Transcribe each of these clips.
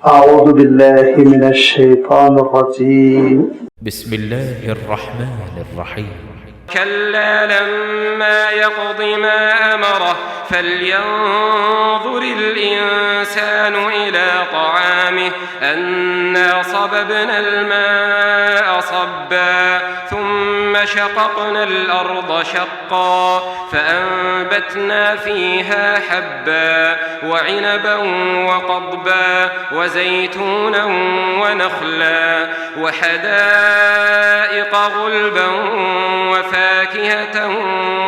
أعوذ بالله من الشيطان الرجيم. بسم الله الرحمن الرحيم. كلا لما يقض ما أمره فلينظر الإنسان إلى طعامه أنا صببنا الماء صبا ثم شققنا الأرض شقا فأنبتنا فيها حبا وعنبا وقضبا وزيتونا ونخلا وحدائق غلبا وفاكهة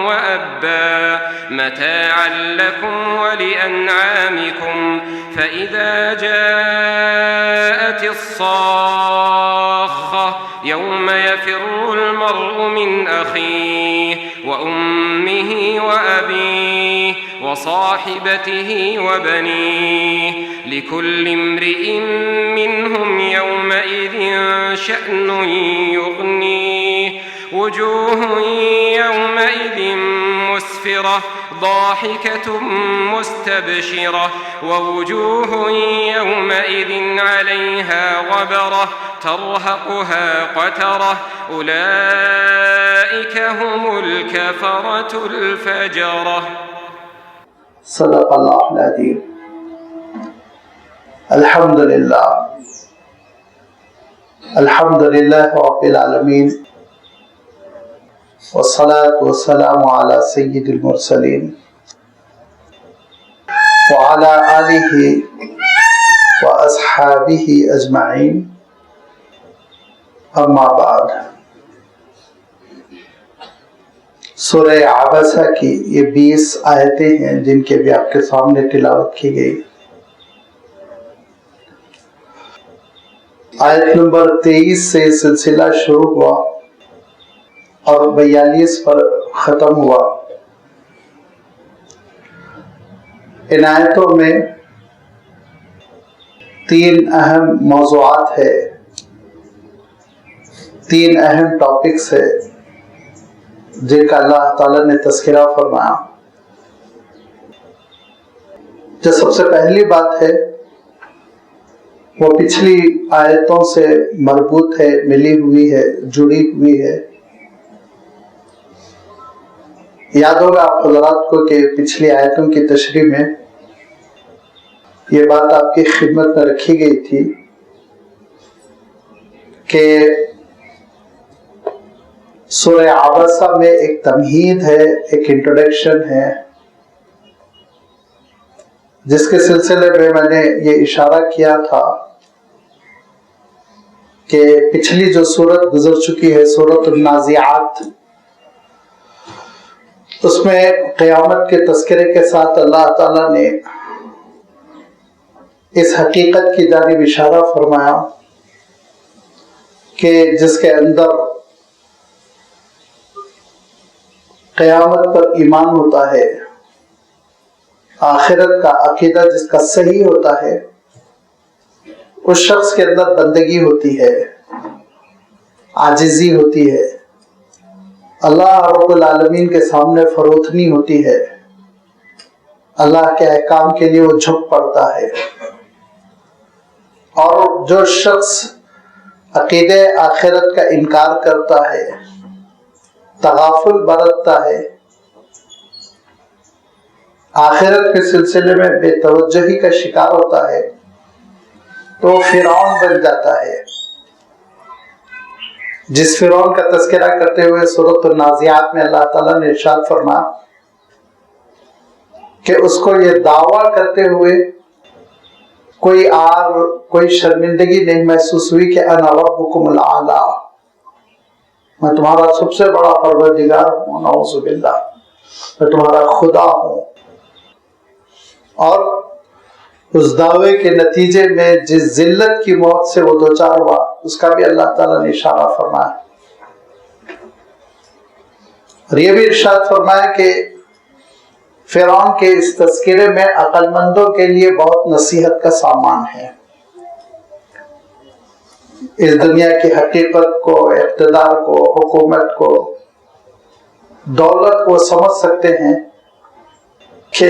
وأبا متاعا لكم ولأنعامكم فإذا جاءت الصاخة يوم يفر المرء من أخيه وأمه وأبيه وصاحبته وبنيه لكل امرئ منهم يومئذ شأن يغنيه وجوه يومئذ مسفرة ضاحكة مستبشرة ووجوه يومئذ عليها غبرة ترهقها قترة أولئك هم الكفرة الفجرة. صدق الله العظيم. الحمد لله رب العالمين والصلاة والسلام على سيد المرسلين وعلى آله وأصحابه أجمعين أما بعد. سورہ عبسہ کی یہ 20 آیتیں ہیں جن کے بھی آپ کے سامنے تلاوت کی گئی. آیت نمبر 23 سے سلسلہ شروع ہوا اور 42 پر ختم ہوا. ان آیتوں میں 3 اہم موضوعات ہیں، 3 اہم ٹاپکس ہیں جن کا اللہ تعالیٰ نے تذکرہ فرمایا. جو سب سے پہلی بات ہے وہ پچھلی آیتوں سے مربوط ہے، ملی ہوئی ہے، جڑی ہوئی ہے. یاد ہوگا آپ حضرات کو کہ پچھلی آیتوں کی تشریح میں یہ بات آپ کی خدمت میں رکھی گئی تھی کہ سورہ عبسہ میں ایک تمہید ہے، ایک انٹروڈکشن ہے، جس کے سلسلے میں نے یہ اشارہ کیا تھا کہ پچھلی جو سورت گزر چکی ہے سورۃ النازعات، اس میں قیامت کے تذکرے کے ساتھ اللہ تعالیٰ نے اس حقیقت کی جانب اشارہ فرمایا کہ جس کے اندر قیامت پر ایمان ہوتا ہے، آخرت کا عقیدہ جس کا صحیح ہوتا ہے، اس شخص کے اندر بندگی ہوتی ہے، عاجزی ہوتی ہے، اللہ رب العالمین کے سامنے فروتنی ہوتی ہے، اللہ کے احکام کے لیے وہ جھک پڑتا ہے. اور جو شخص عقیدہ آخرت کا انکار کرتا ہے، تغافل برتتا ہے، آخرت کے سلسلے میں بے توجہی کا شکار ہوتا ہے، تو فرعون بن جاتا ہے. جس فرعون کا تذکرہ کرتے ہوئے سورۃ النازعات میں اللہ تعالیٰ نے ارشاد فرمایا کہ اس کو یہ دعویٰ کرتے ہوئے کوئی آر، کوئی شرمندگی نہیں محسوس ہوئی کہ انا ربکم الاعلی، میں تمہارا سب سے بڑا پروردگار ہوں، نعوذ باللہ، میں تمہارا خدا ہوں. اور اس دعوے کے نتیجے میں جس ذلت کی موت سے وہ دوچار ہوا، اس کا بھی اللہ تعالیٰ نے اشارہ فرمایا. اور یہ بھی ارشاد فرمایا کہ فرعون کے اس تذکرے میں عقل مندوں کے لیے بہت نصیحت کا سامان ہے. اس دنیا کی حقیقت کو، اقتدار کو، حکومت کو، دولت کو سمجھ سکتے ہیں کہ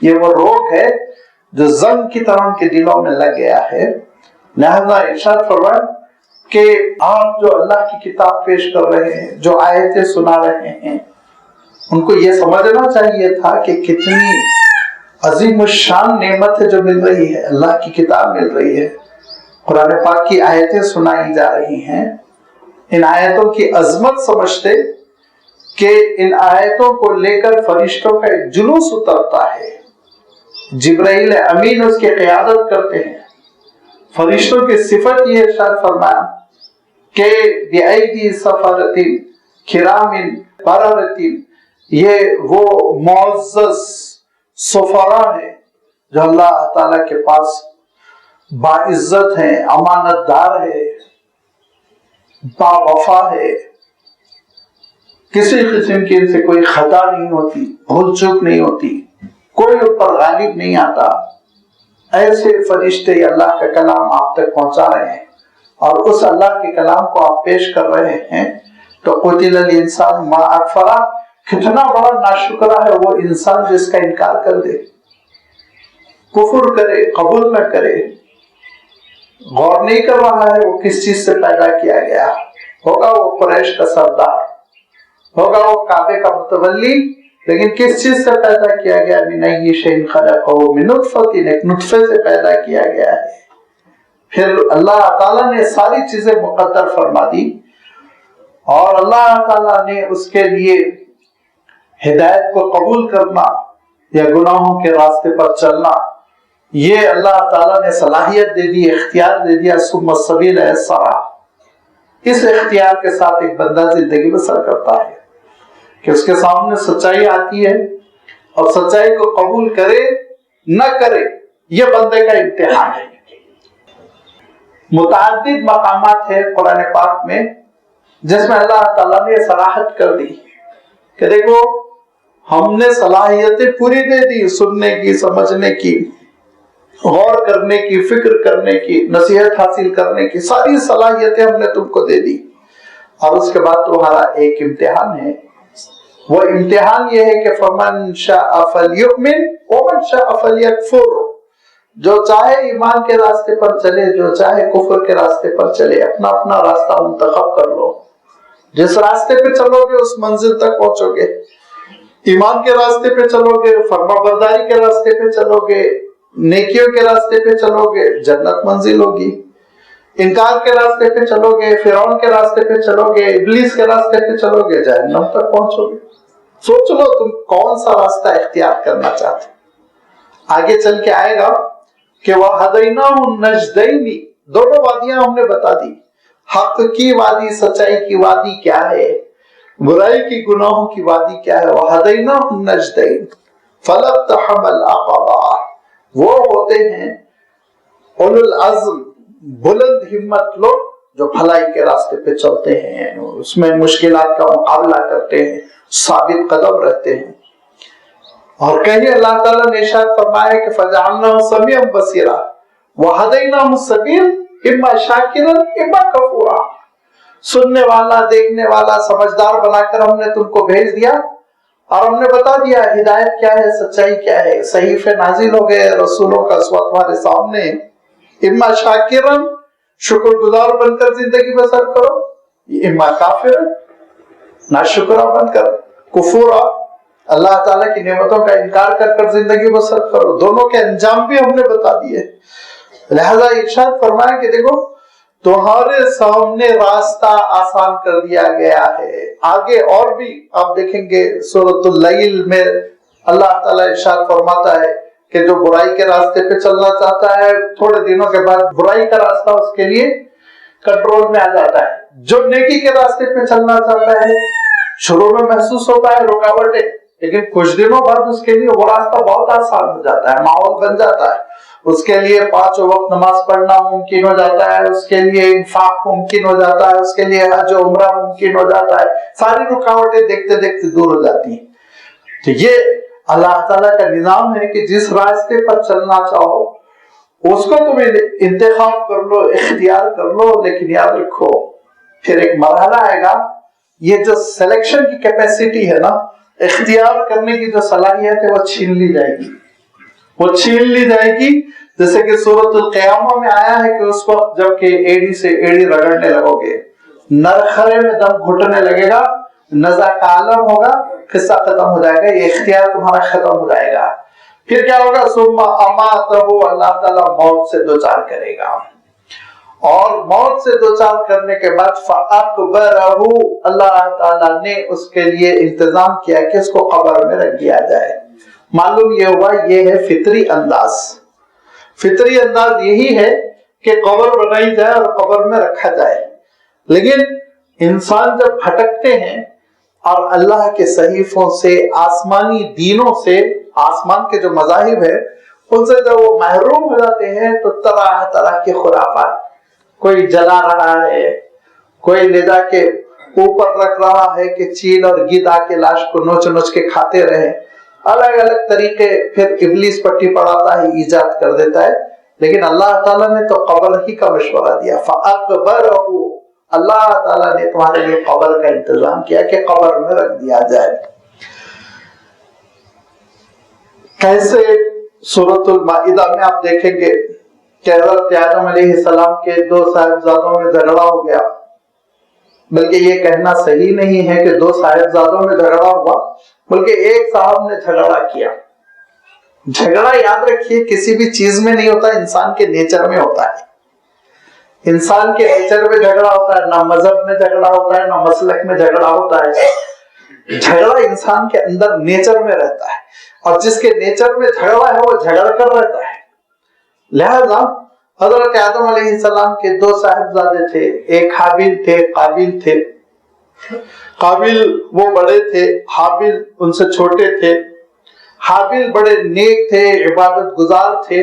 یہ وہ روگ ہے جو زنگ کی طرح ان کے دلوں میں لگ گیا ہے. لہذا ارشاد فرمائے کہ آپ جو اللہ کی کتاب پیش کر رہے ہیں، جو آیتیں سنا رہے ہیں، ان کو یہ سمجھنا چاہیے تھا کہ کتنی عظیم الشان نعمت ہے جو مل رہی ہے. اللہ کی کتاب مل رہی ہے، قرآن پاک کی آیتیں سنائی جا رہی ہیں. ان آیتوں کی عظمت سمجھتے کہ ان آیتوں کو لے کر فرشتوں کا ایک جلوس اترتا ہے، جبرائیل امین اس کی قیادت کرتے ہیں. فرشتوں کی صفت یہ ارشاد فرمایا کہ بِأَيْدِي سَفَرَةٍ كِرَامٍ بَرَرَةٍ، یہ وہ معزز سفراء ہیں جو اللہ تعالیٰ کے پاس باعزت ہیں، امانت دار ہے، با وفا ہے، کسی قسم کی ان سے کوئی خطا نہیں ہوتی، بھول چوک نہیں ہوتی، کوئی ان پر غالب نہیں آتا. ایسے فرشتے اللہ کا کلام آپ تک پہنچا رہے ہیں اور اس اللہ کے کلام کو آپ پیش کر رہے ہیں. تو قتل الانسان ما اکفرہ، کتنا بڑا ناشکرہ ہے وہ انسان جس کا انکار کر دے، کفر کرے، قبول نہ کرے، غور نہیں کر رہا ہے وہ کس چیز سے پیدا کیا گیا. ہوگا وہ قریش کا سردار، ہوگا وہ کعبے کا متولی، لیکن کس چیز سے پیدا کیا گیا؟ من ای شیء خلقہ، من نطفۃ، ایک نطفے سے پیدا کیا گیا ہے. پھر اللہ تعالیٰ نے ساری چیزیں مقدر فرما دی اور اللہ تعالیٰ نے اس کے لیے ہدایت کو قبول کرنا یا گناہوں کے راستے پر چلنا، یہ اللہ تعالیٰ نے صلاحیت دے دی، اختیار دے دیا. ثم السبیل یسرا، اس اختیار کے ساتھ ایک بندہ زندگی بسر کرتا ہے کہ اس کے سامنے سچائی آتی ہے اور سچائی کو قبول کرے نہ کرے، یہ بندے کا امتحان ہے. متعدد مقامات ہیں قرآن پاک میں جس میں اللہ تعالیٰ نے صراحت کر دی کہ دیکھو ہم نے صلاحیتیں پوری دے دی، سننے کی، سمجھنے کی، غور کرنے کی، فکر کرنے کی، نصیحت حاصل کرنے کی، ساری صلاحیتیں ہم نے تم کو دے دی. اور اس کے بعد تمہارا ایک امتحان ہے. وہ امتحان یہ ہے کہ فَمَنْ شَاءَ فَلْيُؤْمِنْ وَمَنْ شَاءَ فَلْيَكْفُرْ، جو چاہے ایمان کے راستے پر چلے، جو چاہے کفر کے راستے پر چلے، اپنا اپنا راستہ منتخب کر لو. جس راستے پہ چلو گے اس منزل تک پہنچو گے. ایمان کے راستے پہ چلو گے، فرما برداری کے راستے پہ چلو گے، نیکیوں کے راستے پہ چلو گے، جنت منزل ہوگی. انکار کے راستے پہ چلو گے، فرعون کے راستے پہ چلو گے، ابلیس کے راستے پہ چلو گے، جہنم تک پہنچو گے. سوچ لو تم کون سا راستہ اختیار کرنا چاہتے. آگے چل کے آئے گا کہ وَهَدَيْنَاهُ النَّجْدَيْنِ، دونوں وادیاں ہم نے بتا دی. حق کی وادی، سچائی کی وادی کیا ہے، برائی کی، گناہوں کی وادی کیا ہے. وَهَدَيْنَاهُ النَّجْدَيْنِ فَلَاقْتَحَمَ الْعَقَبَةَ، وہ ہوتے ہیں اولو العزم، بلند ہمت لوگ جو بھلائی کے راستے پہ چلتے ہیں، اس میں مشکلات کا مقابلہ کرتے ہیں، ثابت قدم رہتے ہیں. اور کہیں اللہ تعالیٰ نے ارشاد فرمایا کہ فَجَعَلْنَاهُ سَمِيعًا بَصِيرًا وَهَدَيْنَاهُ السَّبِيلَ إِمَّا شَاكِرًا إِمَّا كَفُورًا. سننے والا، دیکھنے والا، سمجھدار بنا کر ہم نے تم کو بھیج دیا اور ہم نے بتا دیا ہدایت کیا ہے، سچائی کیا ہے. صحیفے نازل ہو گئے رسولوں کا اسوہ تمہارے سامنے. اما شاکرن، شکر گزار بن کر زندگی بسر کرو، اما کافر، ناشکرہ بن کر، کفورا، اللہ تعالیٰ کی نعمتوں کا انکار کر کر زندگی بسر کرو. دونوں کے انجام بھی ہم نے بتا دیے. لہذا ارشاد فرمایا کہ دیکھو تمہارے سامنے راستہ آسان کر دیا گیا ہے. آگے اور بھی آپ دیکھیں گے سورۃ اللیل میں اللہ تعالیٰ ارشاد فرماتا ہے کہ جو برائی کے راستے پہ چلنا چاہتا ہے تھوڑے دنوں کے بعد برائی کا راستہ اس کے لیے کنٹرول میں آ جاتا ہے. جو نیکی کے راستے پہ چلنا چاہتا ہے شروع میں محسوس ہوتا ہے رکاوٹیں، لیکن کچھ دنوں بعد اس کے لیے وہ راستہ بہت آسان ہو جاتا ہے، ماحول بن جاتا ہے. اس کے لیے 5 وقت نماز پڑھنا ممکن ہو جاتا ہے، اس کے لیے انفاق ممکن ہو جاتا ہے، اس کے لیے حج و عمرہ ممکن ہو جاتا ہے. ساری رکاوٹیں دیکھتے دیکھتے دور ہو جاتی ہیں. تو یہ اللہ تعالیٰ کا نظام ہے کہ جس راستے پر چلنا چاہو اس کو تم انتخاب کر لو، اختیار کر لو. لیکن یاد رکھو پھر ایک مرحلہ آئے گا، یہ جو سلیکشن کی کیپیسٹی ہے نا، اختیار کرنے کی جو صلاحیت ہے وہ چھین لی جائے گی. وہ چھین لی جائے گی، جیسے کہ سورۃ القیامہ میں آیا ہے کہ اس وقت جب کہ ایڑی سے ایڑی رگڑنے لگو گے، نرخرے میں دم گھٹنے لگے گا، نزع کا عالم ہوگا، قصہ ختم ہو جائے گا، یہ اختیار تمہارا ختم ہو جائے گا۔ پھر کیا ہوگا؟ ثم اماتہ، اللہ تعالیٰ موت سے دوچار کرے گا، اور موت سے دوچار کرنے کے بعد فاقبرہ، اللہ تعالیٰ نے اس کے لیے انتظام کیا کہ اس کو قبر میں رکھ دیا جائے۔ معلوم یہ ہوا یہ ہے فطری انداز۔ فطری انداز یہی ہے کہ قبر بنائی جائے اور قبر میں رکھا جائے، لیکن انسان جب بھٹکتے ہیں اور اللہ کے صحیفوں سے، آسمانی دینوں سے، آسمان کے جو مذاہب ہیں ان سے جب وہ محروم ہو جاتے ہیں تو طرح طرح کے خرافات، کوئی جلا رہا ہے، کوئی لے جا کے اوپر رکھ رہا ہے کہ چیل اور گدھ آ کے لاش کو نوچ نوچ کے کھاتے رہے، الگ الگ طریقے پھر ابلیس پٹی پڑاتا ہے، ایجاد کر دیتا ہے۔ لیکن اللہ تعالیٰ نے تو قبر ہی کا مشورہ دیا، فَأَقْبَرَهُ، اللہ تعالیٰ نے تمہارے لیے قبر کا انتظام کیا کہ قبر میں رکھ دیا جائے۔ کیسے؟ سورۃ المائدہ میں آپ دیکھیں گے کہ حضرت آدم علیہ السلام کے دو صاحبزادوں میں جھگڑا ہو گیا، بلکہ یہ کہنا صحیح نہیں ہے کہ دو صاحبزادوں میں جھگڑا ہوا، بلکہ ایک صاحب نے جھگڑا کیا۔ جھگڑا یاد رکھیے کسی بھی چیز میں نہیں ہوتا، انسان کے نیچر میں ہوتا ہے۔ انسان کے نیچر میں جھگڑا ہوتا ہے، نہ مذہب میں جھگڑا ہوتا ہے، نہ مسلک میں جھگڑا ہوتا ہے۔ جھگڑا انسان کے اندر نیچر میں رہتا ہے، اور جس کے نیچر میں جھگڑا ہے وہ جھگڑ کر رہتا ہے۔ لہذا حضرت آدم علیہ السلام کے دو صاحبزادے تھے، ایک حابیل تھے، قابیل تھے۔ قابیل وہ بڑے تھے، حابیل ان سے چھوٹے تھے۔ حابیل بڑے نیک تھے، عبادت گزار تھے،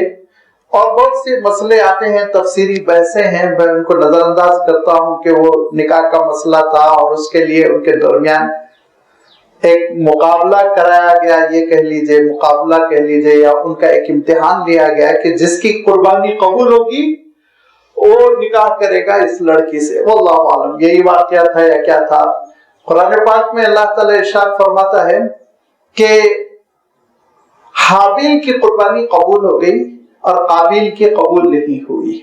اور بہت سے مسئلے آتے ہیں، تفسیری بحثیں ہیں، میں ان کو نظر انداز کرتا ہوں کہ وہ نکاح کا مسئلہ تھا اور اس کے لیے ان کے درمیان ایک مقابلہ کرایا گیا، یہ کہہ لیجئے مقابلہ کہہ لیجئے، یا ان کا ایک امتحان لیا گیا کہ جس کی قربانی قبول ہوگی وہ نکاح کرے گا اس لڑکی سے۔ واللہ عالم یہی واقعہ تھا یا کیا تھا۔ قرآن پاک میں اللہ تعالی ارشاد فرماتا ہے کہ حابیل کی قربانی قبول ہو گئی اور قابیل کی قبول نہیں ہوئی۔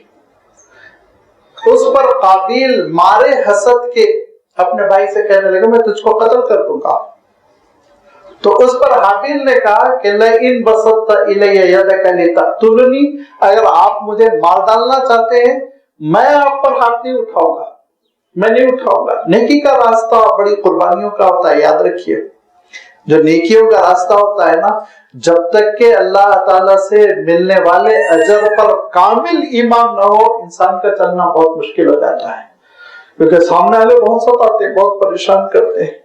اس پر قابیل مارے حسد کے اپنے بھائی سے کہنے لگا میں تجھ کو قتل کر دوں گا، تو اس پر حابیل نے کہا کہ لئن بسطت الی یدک لتقتلنی، اگر آپ مجھے مار ڈالنا چاہتے ہیں میں آپ پر ہاتھ نہیں اٹھاؤں گا، میں نہیں اٹھاؤں گا۔ نیکی کا راستہ بڑی قربانیوں کا ہوتا ہے، یاد رکھیے جو نیکیوں کا راستہ ہوتا ہے نا، جب تک کہ اللہ تعالیٰ سے ملنے والے اجر پر کامل ایمان نہ ہو انسان کا چلنا بہت مشکل ہو جاتا ہے، کیونکہ سامنے والے بہت ستاتے ہیں، بہت پریشان کرتے ہیں۔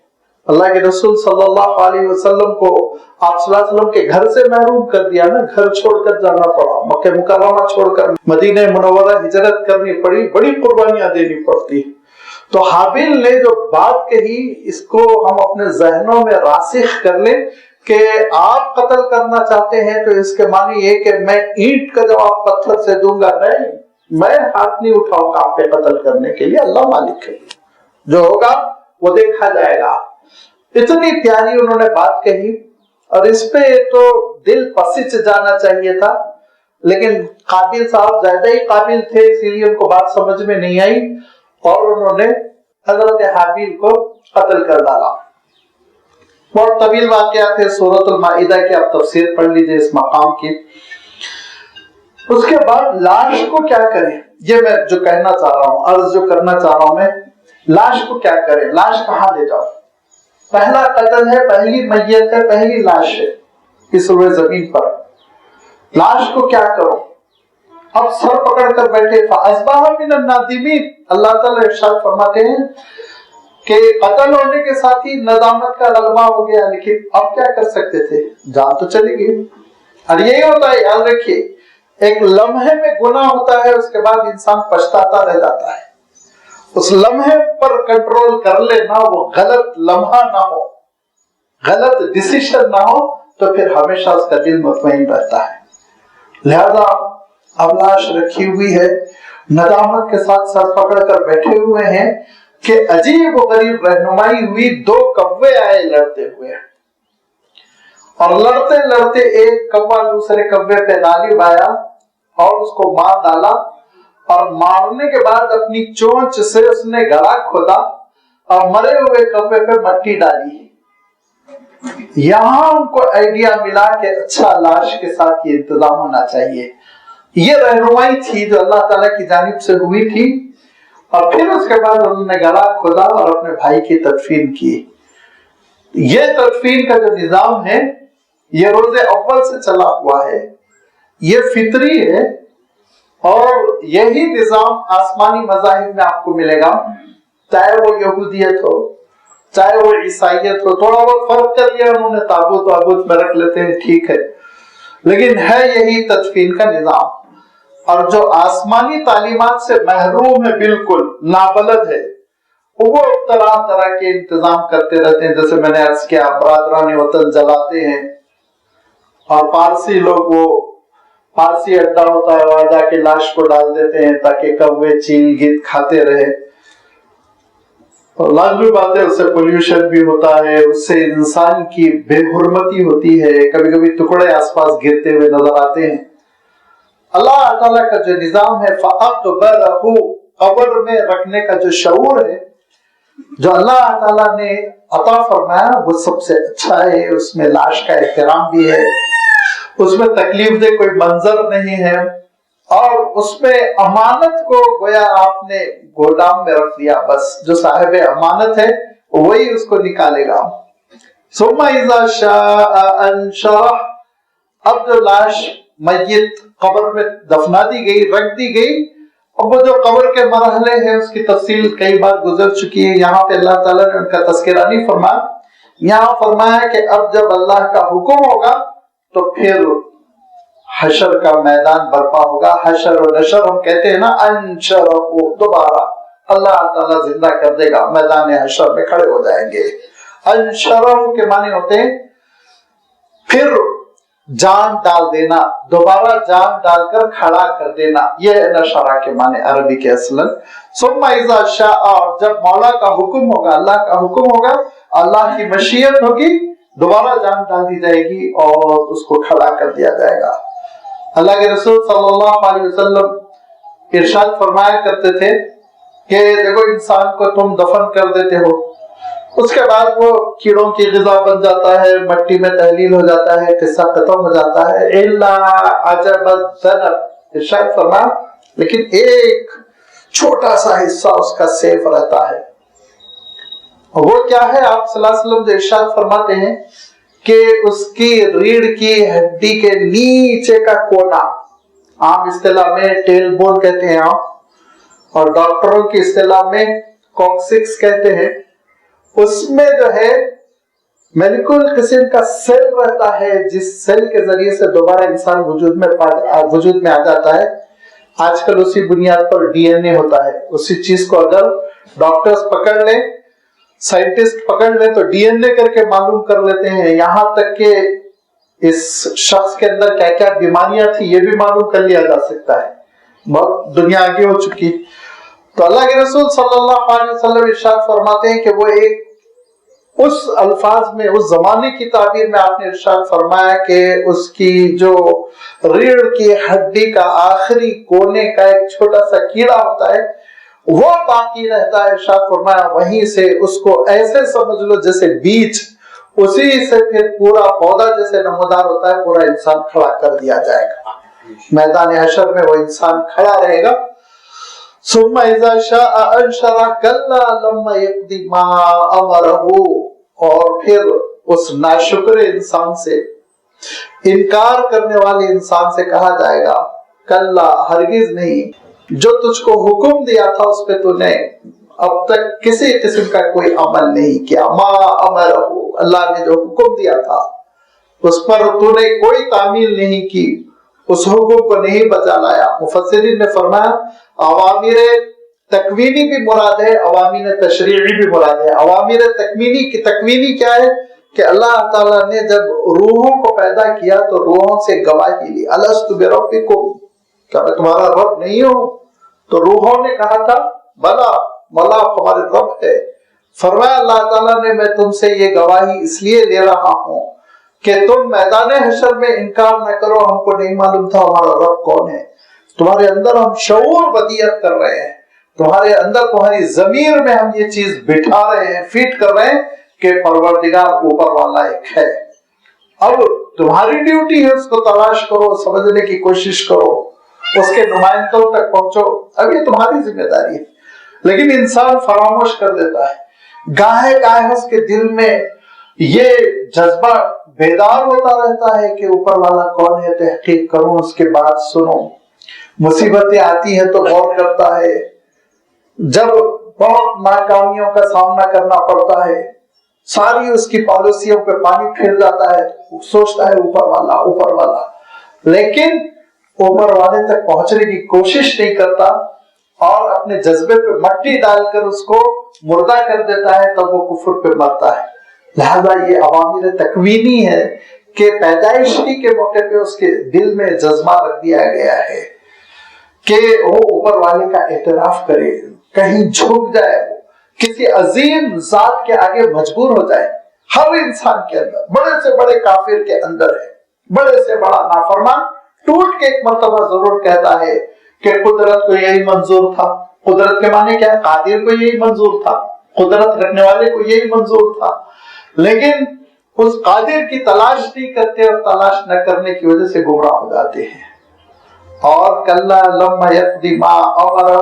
اللہ کے رسول صلی اللہ علیہ وسلم کو آپ صلی اللہ علیہ وسلم کے گھر سے محروم کر دیا نا، گھر چھوڑ کر جانا پڑا، مکہ مکرمہ چھوڑ کر مدینہ منورہ ہجرت کرنی پڑی، بڑی قربانیاں دینی پڑتی۔ تو حابیل نے جو بات کہی اس کو ہم اپنے ذہنوں میں راسخ کر لیں کہ آپ قتل کرنا چاہتے ہیں تو اس کے معنی یہ کہ میں اینٹ کا جواب پتھر سے دوں گا، نہیں، میں ہاتھ نہیں اٹھاؤں گا آپ پہ قتل کرنے کے لیے، اللہ مالک ہے، جو ہوگا وہ دیکھا جائے گا۔ اتنی پیاری انہوں نے بات کہی، اور اس پہ تو دل پسچ جانا چاہیے تھا، لیکن قابیل صاحب زیادہ ہی قابل تھے، اسی لیے ان کو بات سمجھ میں نہیں آئی اور انہوں نے حضرت حابیل کو قتل کر ڈالا۔ بہت طویل واقعات ہے، سورۃ المائدہ کی آپ تفسیر پڑھ لیجئے اس مقام کی۔ اس کے بعد لاش کو کیا کریں، یہ میں جو کہنا چاہ رہا ہوں، عرض جو کرنا چاہ رہا ہوں میں، لاش کو کیا کریں، لاش کہاں لے جاؤ؟ پہلا قتل ہے، پہلی میت ہے، پہلی لاش ہے اس روئے زمین پر، لاش کو کیا کرو؟ اب سر پکڑ کر بیٹھے، فَأَصْبَحَ مِنَ النَّادِمِينَ، اللہ تعالیٰ ارشاد فرماتے ہیں کہ قتل ہونے کے ساتھ ہی ندامت کا غلبہ ہو گیا، لیکن اب کیا کر سکتے تھے، جان تو چلی گئی۔ اور یہی ہوتا ہے، یاد رکھیے ایک لمحے میں گناہ ہوتا ہے، اس کے بعد انسان پچھتاتا رہ جاتا ہے، اس لمحے پر کنٹرول کر لینا، وہ غلط لمحہ نہ ہو، غلط ڈیسیشن نہ ہو، تو پھر ہمیشہ اس کا دل مطمئن رہتا ہے۔ لہذا اب لاش رکھی ہوئی ہے، ندامت کے ساتھ سر پکڑ کر بیٹھے ہوئے ہیں کہ عجیب و غریب رہنمائی ہوئی، دو کوے آئے لڑتے ہوئے، اور لڑتے لڑتے ایک کوا دوسرے کوے پہ غالب آیا اور اس کو مار ڈالا، اور مارنے کے بعد اپنی چونچ سے اس نے گڑا کھودا اور مرے ہوئے کوے پہ مٹی ڈالی۔ یہاں ان کو آئیڈیا ملا کہ اچھا لاش کے ساتھ یہ انتظام ہونا چاہیے۔ یہ رہنمائی تھی جو اللہ تعالیٰ کی جانب سے ہوئی تھی، اور پھر اس کے بعد انہوں نے گڑا کھودا اور اپنے بھائی کی تدفین کی۔ یہ تدفین کا جو نظام ہے یہ روز اول سے چلا ہوا ہے، یہ فطری ہے، اور یہی نظام آسمانی مذاہب میں آپ کو ملے گا، چاہے وہ یہودیت ہو چاہے وہ عیسائیت ہو۔ تھوڑا بہت فرق کر لیا انہوں نے، تابوت وابوت میں رکھ لیتے ہیں، ٹھیک ہے، لیکن ہے یہی تدفین کا نظام۔ اور جو آسمانی تعلیمات سے محروم ہے، بالکل نابلد ہے، وہ طرح طرح کے انتظام کرتے رہتے ہیں۔ جیسے میں نے عرض کیا، برادران وطن جلاتے ہیں، اور پارسی لوگ، وہ پارسی اڈا ہوتا ہے، وہاں جا کے لاش کو ڈال دیتے ہیں تاکہ کوے چیل گیت کھاتے رہے۔ اور لازمی بات ہے، اس سے پولیوشن بھی ہوتا ہے، اس سے انسان کی بے حرمتی ہوتی ہے، کبھی کبھی ٹکڑے آس پاس گرتے ہوئے نظر آتے ہیں۔ اللہ تعالیٰ کا جو نظام ہے، فَأَقْبَرَهُ، قبر میں رکھنے کا جو شعور ہے جو اللہ تعالیٰ نے عطا فرمایا، وہ سب سے اچھا ہے۔ اس میں لاش کا احترام بھی ہے، اس میں تکلیف دہ کوئی منظر نہیں ہے، اور اس میں امانت کو گویا آپ نے گودام میں رکھ دیا، بس جو صاحب امانت ہے وہی اس کو نکالے گا۔ ثم اذا شاء انشرح، اب جو لاش میت قبر میں دفنا دی گئی، رکھ دی گئی، اب وہ جو قبر کے مرحلے ہیں اس کی تفصیل کئی بار گزر چکی ہے، یہاں پہ اللہ تعالیٰ نے ان کا تذکرہ نہیں فرمایا۔ یہاں فرمایا کہ اب جب اللہ کا حکم ہوگا تو پھر حشر کا میدان برپا ہوگا۔ حشر و نشر ہم کہتے ہیں نا، انشر کو دوبارہ اللہ تعالیٰ زندہ کر دے گا، میدان حشر میں کھڑے ہو جائیں گے۔ انشر کے معنی ہوتے ہیں پھر جان ڈال دینا، دوبارہ جان ڈال کر کھڑا کر دینا، یہ نشرہ کے معنی عربی کے اصلاً۔ ثم اذا شاء، جب مولا کا حکم ہوگا، اللہ کا حکم ہوگا، اللہ کی مشیت ہوگی، دوبارہ جان ڈال دی جائے گی اور اس کو کھڑا کر دیا جائے گا۔ اللہ کے رسول صلی اللہ علیہ وسلم ارشاد فرمایا کرتے تھے کہ دیکھو، انسان کو تم دفن کر دیتے ہو، اس کے بعد وہ کیڑوں کی غذا بن جاتا ہے، مٹی میں تحلیل ہو جاتا ہے، قصہ ختم ہو جاتا ہے۔ الا عجب الذنب، ارشاد فرمایا لیکن ایک چھوٹا سا حصہ اس کا سیف رہتا ہے، اور وہ کیا ہے؟ آپ صلی اللہ علیہ وسلم جو ارشاد فرماتے ہیں کہ اس کی ریڑھ کی ہڈی کے نیچے کا کونا، عام اصطلاح میں ٹیل بون کہتے ہیں آپ، اور ڈاکٹروں کی اصطلاح میں کوکسکس کہتے ہیں، اس میں جو ہے ملیکول قسم کا سیل رہتا ہے، جس سیل کے ذریعے سے دوبارہ انسان وجود میں آ جاتا ہے۔ آج کل اسی بنیاد پر ڈی این اے ہوتا ہے، اسی چیز کو اگر ڈاکٹرز پکڑ لیں، سائنٹسٹ پکڑ لیں تو ڈی این اے کر کے معلوم کر لیتے ہیں، یہاں تک کہ اس شخص کے اندر کیا کیا بیماریاں تھی یہ بھی معلوم کر لیا جا سکتا ہے، بہت دنیا آگے ہو چکی۔ تو اللہ کے رسول صلی اللہ علیہ وسلم ارشاد فرماتے ہیں کہ وہ ایک، اس الفاظ میں، اس زمانے کی تعبیر میں آپ نے ارشاد فرمایا کہ اس کی جو ریڑھ کی ہڈی کا آخری کونے کا ایک چھوٹا سا کیڑا ہوتا ہے وہ باقی رہتا ہے۔ ارشاد فرمایا وہیں سے اس کو ایسے سمجھ لو جیسے بیج، اسی سے پھر پورا پودا جیسے نمودار ہوتا ہے، پورا انسان کھڑا کر دیا جائے گا، میدان حشر میں وہ انسان کھڑا رہے گا۔ ثم اذا شاء انشرح كلا لما يقضي ما امره، اور پھر اس ناشکر انسان سے، انکار کرنے والے انسان سے کہا جائے گا، کلا، ہرگز نہیں، جو تجھ کو حکم دیا تھا اس پہ تو نے اب تک کسی قسم کا کوئی عمل نہیں کیا۔ ما امرہ، اللہ نے جو حکم دیا تھا اس پر تو نے کوئی تعمیل نہیں کی، اس حکم کو نہیں بجا لایا۔ مفسرین نے فرمایا اوامر تکوینی بھی مراد ہے، اوامر تشریعی بھی مراد ہے۔ اوامر تکوینی کیا ہے کہ اللہ تعالیٰ نے جب روحوں کو پیدا کیا تو روحوں سے گواہی لی، الست بربکم، کیا میں تمہارا رب نہیں ہوں؟ تو روحوں نے کہا تھا بلا، مولا ہمارے رب ہے۔ فرمایا اللہ تعالیٰ نے میں تم سے یہ گواہی اس لیے لے رہا ہوں کہ تم میدان حشر میں انکار نہ کرو ہم کو نہیں معلوم تھا ہمارا رب کون ہے. تمہارے اندر ہم شعور بدیت کر رہے ہیں, تمہارے اندر تمہاری ضمیر میں ہم یہ چیز بٹھا رہے ہیں, فیٹ کر رہے ہیں کہ پروردگار اوپر والا ایک ہے. اب تمہاری ڈیوٹی ہے اس کو تلاش کرو, سمجھنے کی کوشش کرو, اس کے نمائندوں تک پہنچو. اب یہ تمہاری ذمہ داری ہے. لیکن انسان فراموش کر دیتا ہے. گاہے گاہے اس کے دل میں یہ جذبہ بیدار ہوتا رہتا ہے کہ اوپر والا کون ہے, تحقیق کروں, اس کے بعد سنو. مصیبتیں آتی ہیں تو غور کرتا ہے, جب بہت ناکامیوں کا سامنا کرنا پڑتا ہے, ساری اس کی پالیسیوں پہ پانی پھر جاتا ہے, سوچتا ہے اوپر والا اوپر والا, لیکن اوپر والے تک پہنچنے کی کوشش نہیں کرتا اور اپنے جذبے پہ مٹی ڈال کر اس کو مردہ کر دیتا ہے, تب وہ کفر پہ مرتا ہے. لہذا یہ عوامل تکوینی ہے کہ پیدائشی کے موقع پہ اس کے دل میں جذبہ رکھ دیا گیا ہے کہ وہ اوپر والے کا اعتراف کرے, کہیں جھک جائے, کسی عظیم ذات کے آگے مجبور ہو جائے. ہر انسان کے اندر, بڑے سے بڑے کافر کے اندر ہے, بڑے سے بڑا نافرمان ٹوٹ کے ایک مرتبہ ضرور کہتا ہے کہ قدرت کو یہی منظور تھا. قدرت کے معنی کیا ہے؟ قادر کو یہی منظور تھا, قدرت رکھنے والے کو یہی منظور تھا. لیکن اس قادر کی تلاش نہیں کرتے اور تلاش نہ کرنے کی وجہ سے گمراہ ہو جاتے ہیں. اور کلا لما یقضی ما امرہ,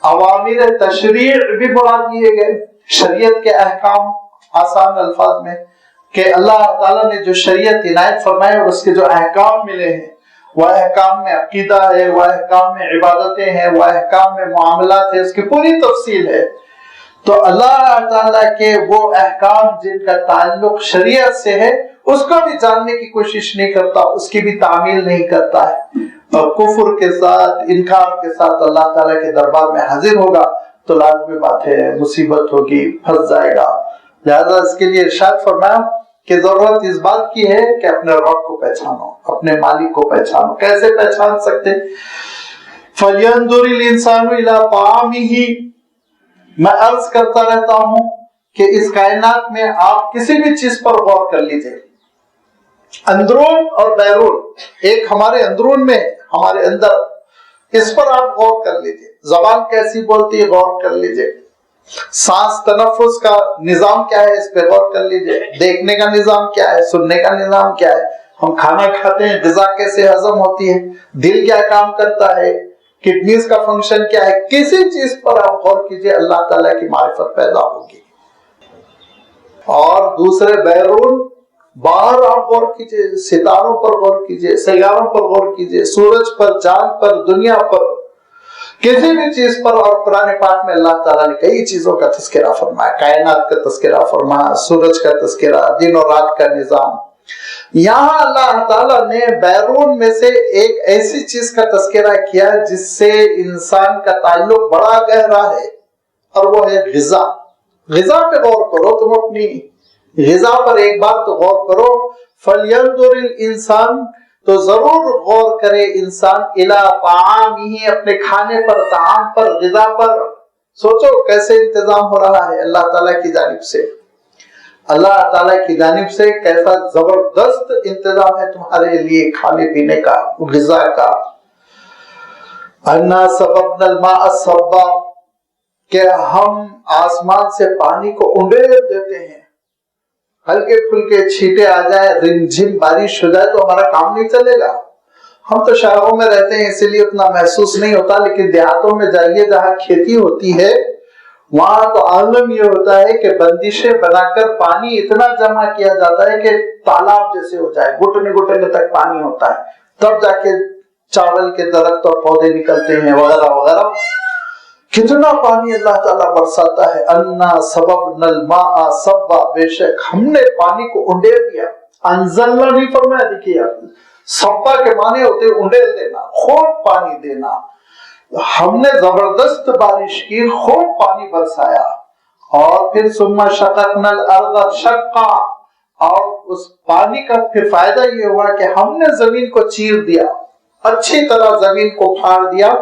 عوامر تشریع بھی مراد لیے گئے, شریعت کے احکام آسان الفاظ میں, کہ اللہ تعالیٰ نے جو شریعت عنایت فرمائے اور اس کے جو احکام ملے ہیں, وہ احکام میں عقیدہ ہے, وہ احکام میں عبادتیں ہیں, وہ احکام میں معاملات ہے, اس کی پوری تفصیل ہے. تو اللہ تعالیٰ کے وہ احکام جن کا تعلق شریعت سے ہے اس کو بھی جاننے کی کوشش نہیں کرتا, اس کی بھی تعمیل نہیں کرتا ہے, اور کفر کے ساتھ, انکار کے ساتھ اللہ تعالیٰ کے دربار میں حاضر ہوگا تو لازمی بات ہے مصیبت ہوگی, پھنس جائے گا. لہذا اس کے لیے ارشاد فرمایا کہ ضرورت اس بات کی ہے کہ اپنے رب کو پہچانو, اپنے مالک کو پہچانو. کیسے پہچان سکتے؟ فَلْيَنْظُرِ الْإِنسَانُ إِلَىٰ طَعَامِهِ, میں عرض کرتا رہتا ہوں کہ اس کائنات میں آپ کسی بھی چیز پر غور کر لیجئے, اندرون اور بیرون. ایک ہمارے اندرون میں, ہمارے اندر, اس پر آپ غور کر لیجئے. زبان کیسی بولتی ہے غور کر لیجئے. سانس تنفس کا نظام کیا ہے اس پہ غور کر لیجئے. دیکھنے کا نظام کیا ہے, سننے کا نظام کیا ہے, ہم کھانا کھاتے ہیں غذا کیسے ہضم ہوتی ہے, دل کیا کام کرتا ہے, کڈنیز کا فنکشن کیا ہے. کسی چیز پر آپ غور کیجئے, اللہ تعالیٰ کی معرفت پیدا ہوگی. اور دوسرے بیرون, باہر آپ غور کیجئے, ستاروں پر غور کیجئے, سیاروں پر غور کیجئے, سورج پر, چاند پر, دنیا پر, کسی بھی چیز پر. اور قرآن پاک میں اللہ تعالیٰ نے کئی چیزوں کا تذکرہ فرمایا, کائنات کا تذکرہ فرمایا, سورج کا تذکرہ, دن اور رات کا نظام. یہاں اللہ تعالیٰ نے بیرون میں سے ایک ایسی چیز کا تذکرہ کیا جس سے انسان کا تعلق بڑا گہرا ہے, اور وہ ہے غذا. غذا پہ غور کرو, تم اپنی غذا پر ایک بار تو غور کرو. فَلْيَنْظُرِ الْإِنسَانُ, تو ضرور غور کرے انسان, إِلَىٰ طَعَامِهِ, اپنے کھانے پر, طعام پر, غذا پر. سوچو کیسے انتظام ہو رہا ہے اللہ تعالیٰ کی جانب سے. اللہ تعالیٰ کی جانب سے کیسا زبردست انتظام ہے تمہارے لیے کھانے پینے کا, غذا کا. اَنَّا صَبَبْنَا الْمَاءَ صَبًّا, کہ ہم آسمان سے پانی کو انڈیل دیتے ہیں, ہلکے پھلکے چھینٹے آ جائے, رمجھم بارش ہو جائے تو ہمارا کام نہیں چلے گا. ہم تو شہروں میں رہتے ہیں اسی لیے اتنا محسوس نہیں ہوتا, لیکن دیہاتوں میں جائیے جہاں کھیتی ہوتی ہے وہاں تو عالم یہ ہوتا ہے کہ بندشیں بنا کر پانی اتنا جمع کیا جاتا ہے کہ تالاب جیسے ہو جائے, گھٹنے گھٹنے تک پانی ہوتا ہے, تب جا کے چاول کے درخت اور پودے نکلتے ہیں وغیرہ وغیرہ. کتنا پانی اللہ تعالیٰ برساتا ہے. انا سببنا الماء صبا, بے شک ہم نے پانی کو انڈیل دیا. انزلنا نہیں فرمایا, دیکھیے صبا کے معنی ہوتے انڈیل دینا, خوب پانی دینا. ہم نے زبردست بارش کی, خوب پانی برسایا. اور پھر ثم شققنا الارض شقا, اور اس پانی کا پھر فائدہ یہ ہوا کہ ہم نے زمین کو چیر دیا, اچھی طرح زمین کو پھاڑ دیا,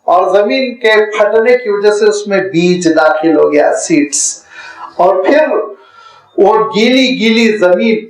اور زمین کے پھٹنے کی وجہ سے اس میں بیج داخل ہو گیا, سیڈز. اور پھر وہ گیلی گیلی زمین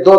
2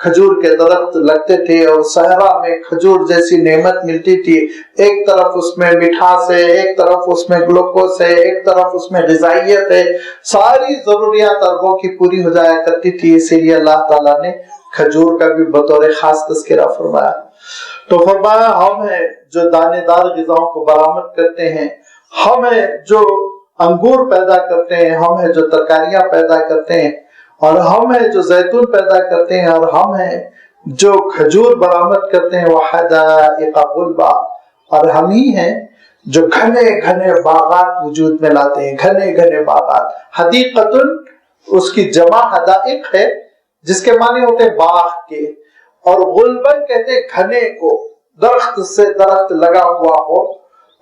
کھجور کے درخت لگتے تھے اور صحرا میں کھجور جیسی نعمت ملتی تھی، ایک طرف اس میں مٹھاس ہے، ایک طرف اس میں گلوکوز ہے، ایک طرف اس میں غذائیت ہے، ساری ضروریات اربوں کی پوری ہو جایا کرتی تھی۔ اسی لیے اللہ تعالیٰ نے کھجور کا بھی بطور خاص تذکرہ فرمایا۔ تو فرمایا ہم ہیں جو دانے دار غذاؤں کو برآمد کرتے ہیں، ہم ہیں جو انگور پیدا کرتے ہیں، ہم ہیں جو ترکاریاں پیدا کرتے ہیں، اور ہم ہیں جو زیتون پیدا کرتے ہیں، اور ہم ہیں جو کھجور برآمد کرتے ہیں، وحدائق غلبا، اور ہم ہی ہیں جو گھنے گھنے باغات وجود میں لاتے ہیں، گھنے گھنے باغات۔ حدیقۃ اس کی جمع حدائق ہے جس کے معنی ہوتے ہیں باغ کے، اور غلبن کہتے ہیں گھنے کو، درخت سے درخت لگا ہوا ہو،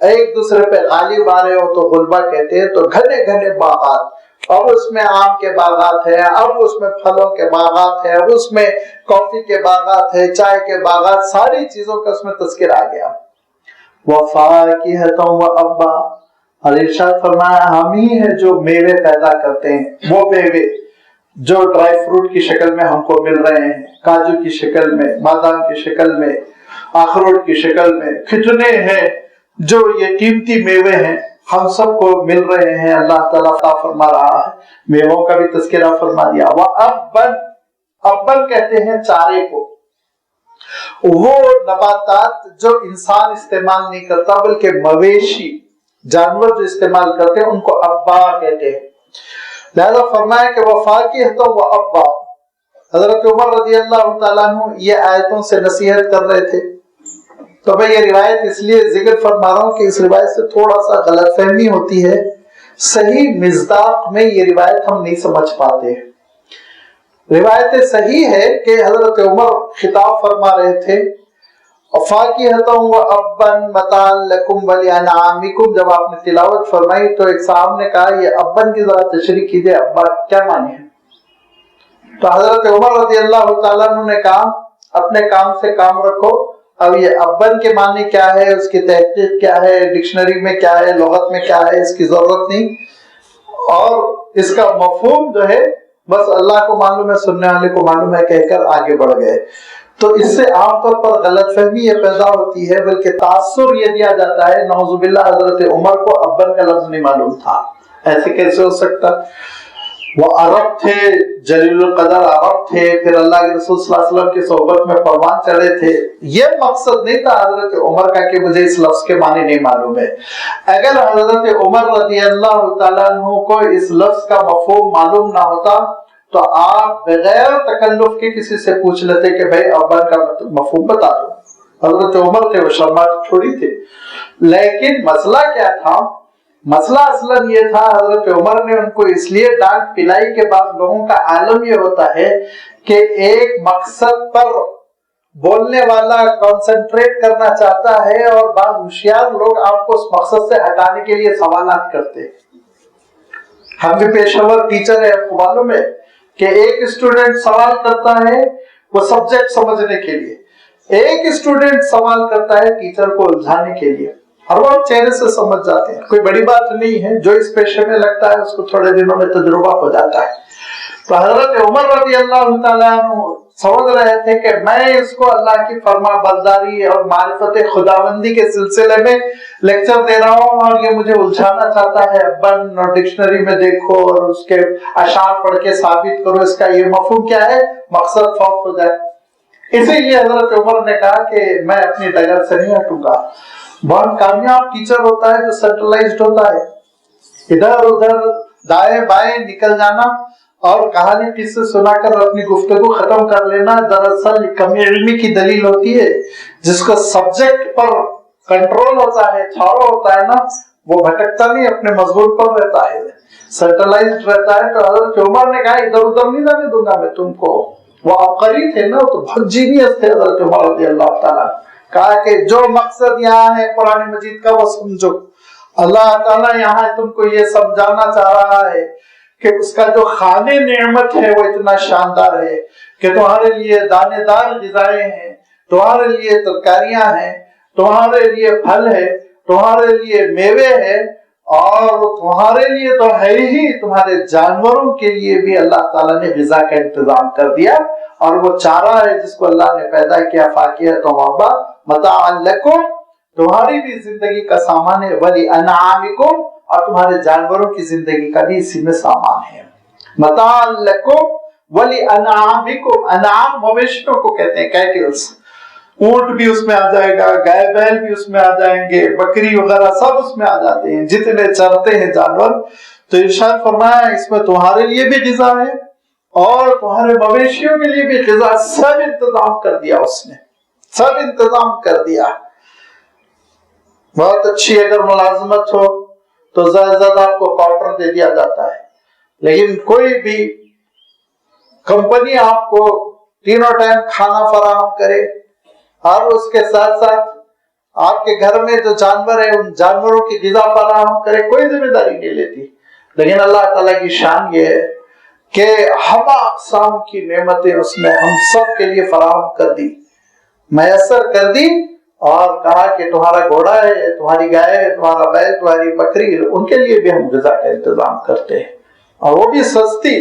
ایک دوسرے پہ غالب آ رہے ہو تو غلبہ کہتے ہیں۔ تو گھنے گھنے باغات، اب اس میں آم کے باغات ہیں، اب اس میں پھلوں کے باغات ہیں، اب اس میں کافی کے باغات ہیں، چائے کے باغات، ساری چیزوں کا اس میں تذکرہ آ گیا۔ وَفَاكِهَةً وَأَبًّا، اور ارشاد فرمایا ہم ہی ہیں جو میوے پیدا کرتے ہیں، وہ میوے جو ڈرائی فروٹ کی شکل میں ہم کو مل رہے ہیں، کاجو کی شکل میں، بادام کی شکل میں، اخروٹ کی شکل میں، کتنے ہیں جو یہ قیمتی میوے ہیں ہم سب کو مل رہے ہیں، اللہ تعالیٰ عطا فرما رہا ہے۔ میووں کا بھی تذکرہ فرما دیا۔ وَأَبًّا، ابن کہتے ہیں چارے کو، وہ نباتات جو انسان استعمال نہیں کرتا بلکہ مویشی جانور جو استعمال کرتے ہیں ان کو ابا کہتے ہیں۔ لہذا فرمایا کہ وَفَاكِهَةً وَأَبًّا۔ حضرت عمر رضی اللہ تعالیٰ عنہ یہ آیتوں سے نصیحت کر رہے تھے۔ تو میں یہ روایت اس لیے ذکر فرما رہا ہوں کہ اس روایت سے تھوڑا سا غلط فہمی ہوتی ہے، صحیح مصداق میں یہ روایت ہم نہیں سمجھ پاتے۔ روایت صحیح ہے کہ حضرت عمر خطاب فرما رہے تھے فَاكِهَةً وَأَبًّا مَتَاعًا لَكُمْ وَلِأَنْعَامِكُمْ۔ جب آپ نے تلاوت فرمائی تو ایک صاحب نے کہا یہ ابن کی ذرا تشریح کیجئے، ابا کیا معنی ہے؟ تو حضرت عمر رضی اللہ تعالیٰ عنہ نے کہا اپنے کام سے کام رکھو، اب یہ ابن کے معنی کیا ہے، اس کی تحقیق کیا ہے، ڈکشنری میں کیا ہے، لغت میں کیا ہے، اس کی ضرورت نہیں، اور اس کا مفہوم جو ہے بس اللہ کو معلوم ہے، سننے والے کو معلوم ہے کہہ کر آگے بڑھ گئے۔ تو اس سے عام طور پر غلط فہمی یہ پیدا ہوتی ہے، بلکہ تاثر یہ دیا جاتا ہے نعوذ باللہ حضرت عمر کو ابن کا لفظ نہیں معلوم تھا، ایسے کیسے ہو سکتا؟ وہ عرب تھے، جلیل القدر عرب تھے، پھر اللہ کے رسول صلی اللہ علیہ وسلم کی صحبت میں پروان چڑھے تھے۔ یہ مقصد نہیں تھا حضرت عمر کا کہ مجھے اس لفظ کے معنی نہیں معلوم ہے۔ اگر حضرت عمر رضی اللہ تعالیٰ عنہ کو اس لفظ کا مفہوم معلوم نہ ہوتا تو آپ بغیر تکلف کے کسی سے پوچھ لیتے کہ بھائی ابن کا مفہوم بتا دو۔ حضرت عمر تھے، وہ شرماتے تھوڑی تھے۔ لیکن مسئلہ کیا تھا؟ مسئلہ اصلاً یہ تھا، حضرت عمر نے ان کو اس لیے ڈانٹ پلائی کہ بعض لوگوں کا عالم یہ ہوتا ہے کہ ایک مقصد پر بولنے والا کنسنٹریٹ کرنا چاہتا ہے اور بعض ہوشیار لوگ آپ کو اس مقصد سے ہٹانے کے لیے سوالات کرتے ہیں۔ ہم بھی پیشہ ٹیچر ہیں، آپ کو معلوم ہے کہ ایک اسٹوڈنٹ سوال کرتا ہے وہ سبجیکٹ سمجھنے کے لیے، ایک اسٹوڈنٹ سوال کرتا ہے ٹیچر کو الجھانے کے لیے، اور وہ چہرے سے سمجھ جاتے ہیں، کوئی بڑی بات نہیں ہے، جو اس پیشے میں لگتا ہے اس کو تھوڑے دنوں میں تجربہ ہو جاتا ہے۔ تو حضرت عمر رضی اللہ تعالیٰ عنہ سمجھ رہے تھے کہ میں اس کو اللہ کی فرما برداری اور معرفت خداوندی کے سلسلے میں لیکچر دے رہا ہوں اور یہ مجھے الجھانا چاہتا ہے، ابن اور ڈکشنری میں دیکھو اور اس کے اشعار پڑھ کے ثابت کرو اس کا یہ مفہوم کیا ہے، مقصد فوت ہو جائے۔ اسی لیے حضرت عمر نے کہا کہ میں اپنی ڈگر سے نہیں ہٹوں گا۔ بہت کامیاب ٹیچر ہوتا ہے جو سینٹرلائزڈ ہوتا ہے، ادھر ادھر دائیں بائیں نکل جانا اور کہانی قصے سنا کر اپنی گفتگو ختم کر لینا دراصل کمی علمی کی دلیل ہوتی ہے۔ جس کو سبجیکٹ پر کنٹرول ہوتا ہے، چھاڑو ہوتا ہے نا، وہ بھٹکتا نہیں، اپنے مضمون پر رہتا ہے، سینٹرلائزڈ رہتا ہے۔ تو حضرت عمر نے کہا ادھر ادھر نہیں جانے دوں گا میں تم کو۔ وہ عبقری تھے نا، تو بہت جینیس تھے حضرت عمر رضی اللہ تعالیٰ۔ کہا کہ جو مقصد یہاں ہے قرآن مجید کا وہ سمجھو، اللہ تعالیٰ یہاں تم کو یہ سمجھانا چاہ رہا ہے کہ اس کا جو خانے نعمت ہے وہ اتنا شاندار ہے کہ تمہارے لیے دانے دار غذائیں ہیں، تمہارے لیے ترکاریاں ہیں، تمہارے لیے پھل ہے، تمہارے لیے میوے ہے، اور تمہارے لیے تو ہے ہی، تمہارے جانوروں کے لیے بھی اللہ تعالیٰ نے غذا کا انتظام کر دیا، اور وہ چارہ ہے جس کو اللہ نے پیدا کیا، فاکہۃ وَمَوْضِعُ مَتَاعًا لَکُمْ، تمہاری بھی زندگی کا سامان ہے، وَلِأَنْعَامِكُمْ، اور تمہارے جانوروں کی زندگی کا بھی اسی میں سامان ہے، مَتَاعًا لَکُمْ وَلِأَنْعَامِكُمْ، انعام مویشیوں کو کہتے ہیں، کیٹلز، اونٹ بھی اس میں آ جائے گا، گائے بیل بھی اس میں آ جائیں گے، بکری وغیرہ سب اس میں آ جاتے ہیں، جتنے چرتے ہیں جانور۔ تو ارشاد فرمایا اس میں تمہارے لیے بھی غذا ہے اور تمہارے مویشیوں کے لیے بھی غذا، سب انتظام کر دیا اس نے، سب انتظام کر دیا۔ بہت اچھی اگر ملازمت ہو تو زیادہ زیادہ آپ کو کوارٹر دے دیا جاتا ہے، لیکن کوئی بھی کمپنی آپ کو تینوں ٹائم کھانا فراہم کرے اور اس کے ساتھ ساتھ آپ کے گھر میں جو جانور ہیں ان جانوروں کی غذا فراہم کرے، کوئی ذمہ داری نہیں لیتی، لیکن اللہ تعالیٰ کی شان یہ ہے کہ ہم اقسام کی نعمتیں اس نے ہم سب کے لیے فراہم کر دی، میسر کر دی، اور کہا کہ تمہارا گھوڑا ہے، تمہاری گائے ہے، تمہارا بیل، تمہاری بکری، ان کے لیے بھی ہم غذا کا انتظام کرتے ہیں، اور وہ بھی سستی،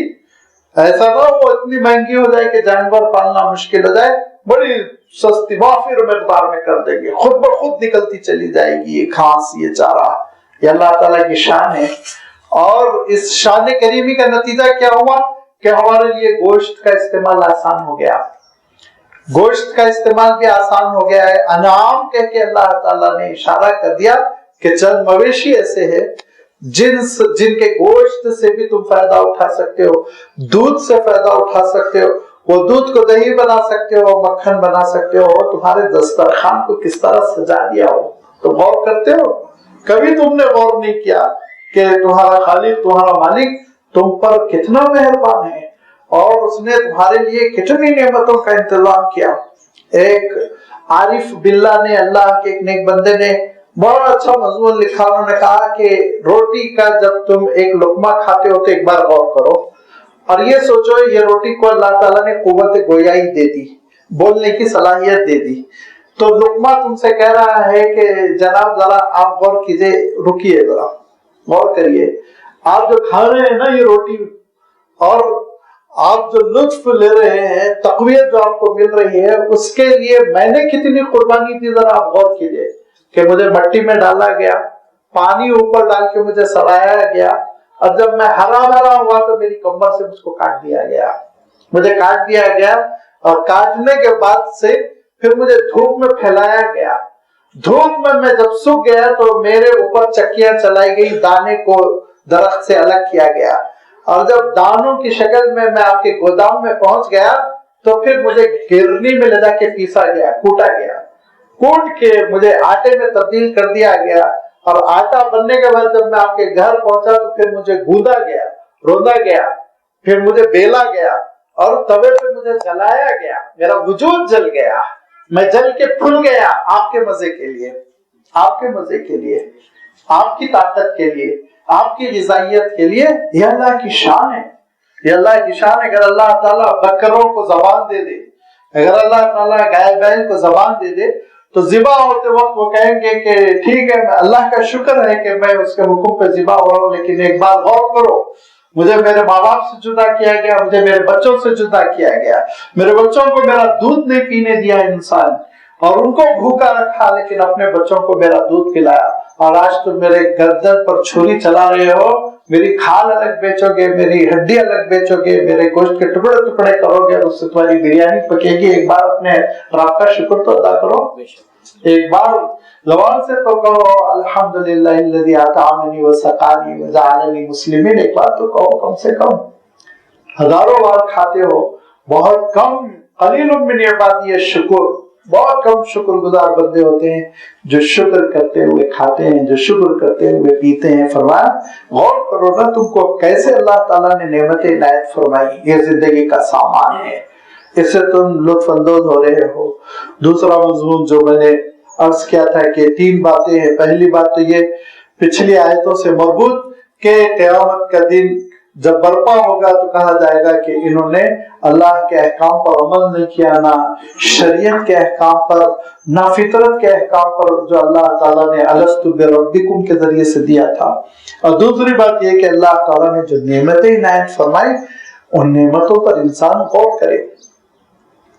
ایسا نہ وہ اتنی مہنگی ہو جائے کہ جانور پالنا مشکل ہو جائے، بڑی سستی وافر مقدار میں کر دیں گے، خود بخود نکلتی چلی جائے گی یہ گھاس، یہ چارہ۔ یہ اللہ تعالیٰ کی شان ہے، اور اس شان کریمی کا نتیجہ کیا ہوا کہ ہمارے لیے گوشت کا استعمال آسان ہو گیا، گوشت کا استعمال بھی آسان ہو گیا ہے۔ انعام کہہ کے اللہ تعالیٰ نے اشارہ کر دیا کہ چند مویشی ایسے ہیں جن کے گوشت سے بھی تم فائدہ اٹھا سکتے ہو، دودھ سے فائدہ اٹھا سکتے ہو، وہ دودھ کو دہی بنا سکتے ہو، مکھن بنا سکتے ہو، تمہارے دسترخوان کو کس طرح سجا دیا ہو، تم غور کرتے ہو؟ کبھی تم نے غور نہیں کیا کہ تمہارا خالق، تمہارا مالک تم پر کتنا مہربان ہے، اور اس نے تمہارے لیے کتنی نعمتوں کا انتظام کیا۔ ایک عارف باللہ نے، اللہ کے ایک نیک بندے نے بڑا اچھا مضمون لکھا، انہوں نے کہا کہ روٹی کا جب تم ایک لقمہ کھاتے ہو تو ایک بار غور کرو اور یہ سوچو، یہ روٹی کو اللہ تعالیٰ نے قوت گویائی دے دی، بولنے کی صلاحیت دے دی، تو لقمہ تم سے کہہ رہا ہے کہ جناب ذرا آپ غور کیجئے، رکیے ذرا غور کریے، آپ جو کھا رہے ہیں نا یہ روٹی، اور آپ جو لطف لے رہے ہیں، تقویت جو آپ کو مل رہی ہے، اس کے لیے میں نے کتنی قربانی دی، ذرا آپ غور کیجئے کہ مجھے مٹی میں ڈالا گیا، پانی اوپر ڈال کے مجھے سڑایا گیا، اور جب میں ہرا بھرا ہوا تو میری کمر سے مجھ کو کاٹ دیا گیا، مجھے کاٹ دیا گیا، اور کاٹنے کے بعد سے پھر مجھے دھوپ میں پھیلایا گیا، دھوپ میں جب سوکھ گیا تو میرے اوپر چکیاں چلائی گئی، دانے کو درخت سے الگ کیا گیا، اور جب دانوں کی شکل میں آپ کے گودام میں پہنچ گیا تو پھر مجھے گرنی میں لے جا کے پیسا گیا، کوٹا گیا، کوٹ کے مجھے آٹے میں تبدیل کر دیا گیا، اور آٹا بننے کے بعد جب میں آپ کے گھر پہنچا تو پھر مجھے گوندا گیا، روندا گیا، پھر مجھے بیلا گیا، اور توے پہ مجھے جلایا گیا، میرا وجود جل گیا، میں جل کے پھل گیا آپ کے مزے کے لیے، آپ کے مزے کے لیے، آپ کی طاقت کے لیے، آپ کی غذائیت کے لیے۔ یہ اللہ کی شان ہے، یہ اللہ کی شان ہے۔ اگر اللہ تعالیٰ بکروں کو زبان دے دے، اگر اللہ تعالیٰ گائے بیل کو زبان دے دے تو ذبح ہوتے وقت وہ کہیں گے کہ ٹھیک ہے، اللہ کا شکر ہے کہ میں اس کے حکم پہ ذبح ہو رہا ہوں، لیکن ایک بار غور کرو، مجھے میرے ماں باپ سے جدا کیا گیا، مجھے میرے بچوں سے جدا کیا گیا، میرے بچوں کو میرا دودھ نہیں پینے دیا انسان، اور ان کو بھوکا رکھا، لیکن اپنے بچوں کو میرا دودھ پلایا، اور آج تم میرے گردن پر چھری چلا رہے ہو، میری کھال الگ بیچو گے، میری ہڈی الگ بیچو گے، میرے گوشت کے ٹکڑے ٹکڑے کرو گے، اس سے تمہاری بریانی پکے گی، ایک بار اپنے رب کا شکر تو ادا کرو، ایک بار زبان سے تو کہو الحمدللہ الذی اطعمنی وسقانی وجعلنی مسلمین، ایک بار تو کہو کم سے کم۔ ہزاروں بار کھاتے ہو، بہت کم، قلیل من عبادی الشکر، بہت کم شکر گزار بندے ہوتے ہیں جو شکر کرتے ہوئے کھاتے ہیں، جو شکر کرتے ہوئے پیتے ہیں۔ فرمایا غور کرو نا تم کو کیسے اللہ تعالیٰ نے نعمت عنایت فرمائی، یہ زندگی کا سامان ہے، اس سے تم لطف اندوز ہو رہے ہو۔ دوسرا مضمون جو میں نے عرض کیا تھا کہ 3 باتیں ہیں۔ پہلی بات تو یہ پچھلی آیتوں سے مربوط کہ قیامت کا دن جب برپا ہوگا تو کہا جائے گا کہ انہوں نے اللہ کے احکام پر عمل نہیں کیا، نہ شریعت کے احکام پر، نہ فطرت کے احکام پر جو اللہ تعالیٰ نے الستو بربکم کے ذریعے سے دیا تھا۔ اور دوسری بات یہ کہ اللہ تعالیٰ نے جو نعمتیں عنایت فرمائی ان نعمتوں پر انسان غور کرے۔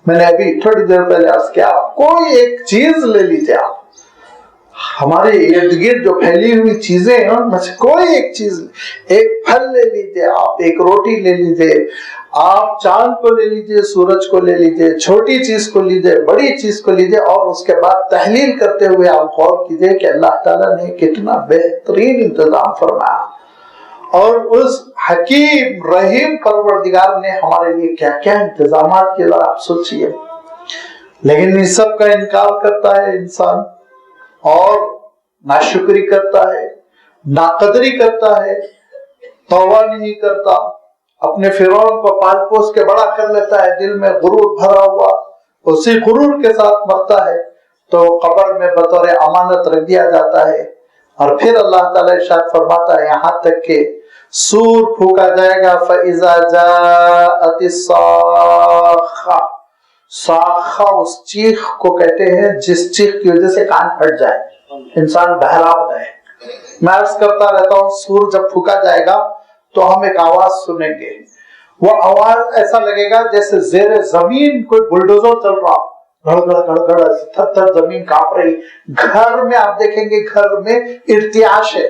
میں نے ابھی تھوڑی دیر پہلے عرض کیا، کوئی ایک چیز لے لیجیے آپ، ہمارے ارد گرد جو پھیلی ہوئی چیزیں ہیں ان میں سے کوئی ایک چیز، ایک پھل لے لیجیے آپ، ایک روٹی لے لیجیے آپ، چاند کو لے لیجیے، سورج کو لے لیجیے، چھوٹی چیز کو لیجیے، بڑی چیز کو لیجیے، اور اس کے بعد تحلیل کرتے ہوئے آپ غور کیجیے کہ اللہ تعالیٰ نے کتنا بہترین انتظام فرمایا، اور اس حکیم رحیم پروردگار نے ہمارے لیے کیا کیا انتظامات کیے، ذرا آپ سوچئے۔ لیکن اس سب کا انکار کرتا ہے انسان، اور ناشکری کرتا ہے، ناقدری کرتا ہے، توبہ نہیں کرتا، اپنے فرعون کو پال پوس کے بڑا کر لیتا ہے، دل میں غرور بھرا ہوا، اسی غرور کے ساتھ مرتا ہے تو قبر میں بطور امانت رکھ دیا جاتا ہے۔ اور پھر اللہ تعالیٰ ارشاد فرماتا ہے یہاں تک کہ سور پھونکا جائے گا، فَإِذَا جَاءَتِ الصَّاخَّةُ، صاخہ اس چیخ کو کہتے ہیں جس چیخ کی وجہ سے کان پھٹ جائے، انسان بہرا ہو جائے۔ میں عرض کرتا رہتا ہوں سور جب پھونکا جائے گا تو ہم ایک آواز سنیں گے، وہ آواز ایسا لگے گا جیسے زیر زمین کوئی بلڈوزر چل رہا، گھڑ گھڑ گھڑ گھڑ، تھر تھر زمین کانپ رہی۔ گھر میں آپ دیکھیں گے گھر میں ارتعاش ہے،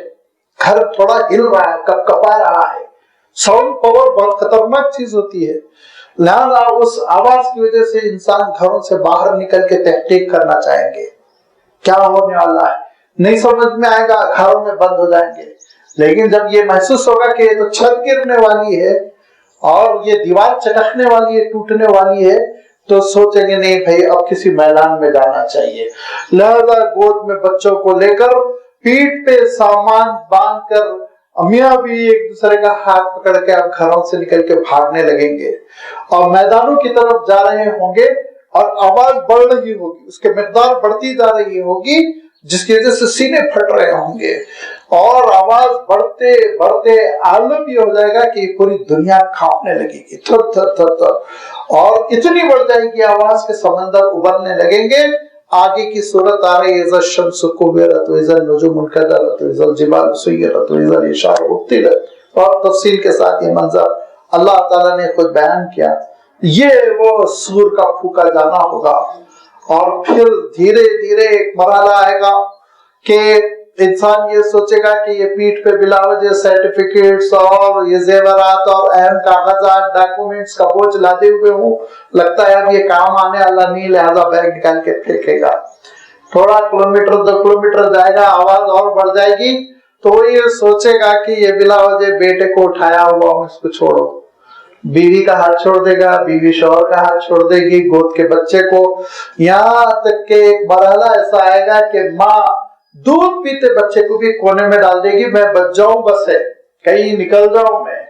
گھر تھوڑا ہل رہا ہے، کپ کپا رہا ہے۔ ساؤنڈ پاور بہت خطرناک چیز ہوتی ہے، لہذا اس آواز کی وجہ سے انسان گھروں سے باہر نکل کے تحقیق کرنا چاہیں گے کیا ہونے والا ہے، نہیں سمجھ میں آئے گا، گھروں میں بند ہو جائیں گے۔ لیکن جب یہ محسوس ہوگا کہ یہ تو چھت گرنے والی ہے اور یہ دیوار چٹکنے والی ہے، ٹوٹنے والی ہے، تو سوچیں گے نہیں بھائی اب کسی میدان میں جانا چاہیے۔ لہذا گود میں بچوں کو لے کر، پیٹ پہ سامان باندھ کر، امیاں بھی ایک دوسرے کا ہاتھ پکڑ کے اب گھروں سے نکل کے بھاگنے لگیں گے اور میدانوں کی طرف جا رہے ہوں گے، اور آواز بڑھ رہی ہوگی، اس کے مقدار بڑھتی جا رہی ہوگی جس کی وجہ سے سینے پھٹ رہے ہوں گے، اور آواز بڑھتے بڑھتے عالم یہ ہو جائے گا کہ پوری دنیا کانپنے لگے گی، تھر تھر تھر تھر، اور اتنی بڑھ جائے گی آواز کے سمندر ابلنے لگیں گے۔ آگے کی صورت آ رہی ہے اذا الشمس کورت واذا النجوم انکدرت واذا الجبال سیرت واذا العشار عطلت، اور تفصیل کے ساتھ یہ منظر اللہ تعالیٰ نے خود بیان کیا۔ یہ وہ سور کا پھونکا جانا ہوگا، اور پھر دھیرے دھیرے ایک مرحلہ آئے گا کہ انسان یہ سوچے گا کہ یہ پیٹھ پہ بلا وجہ سرٹیفکیٹس اور یہ زیورات اور اہم کاغذات ڈاکومنٹس کا بوجھ لادے ہوئے ہوں، لگتا ہے اب یہ کام آنے والا نہیں، لہذا بیگ نکال کے پھینکے گا۔ تھوڑا کلومیٹر 2 کلومیٹر جائے گا، آواز اور بڑھ جائے گی تو وہ یہ سوچے گا کہ یہ بلا وجہ بیٹے کو اٹھایا ہوا ہوں، اس کو چھوڑو۔ بیوی کا ہاتھ چھوڑ دے گا، بیوی شوہر کا ہاتھ چھوڑ دے گی، گود کے بچے کو، یہاں تک کہ ایک مرحلہ ایسا آئے گا کہ ماں دودھ پیتے بچے کو بھی کونے میں ڈال دے گی، میں بچ جاؤں بس ہے، کہیں نکل جاؤں میں۔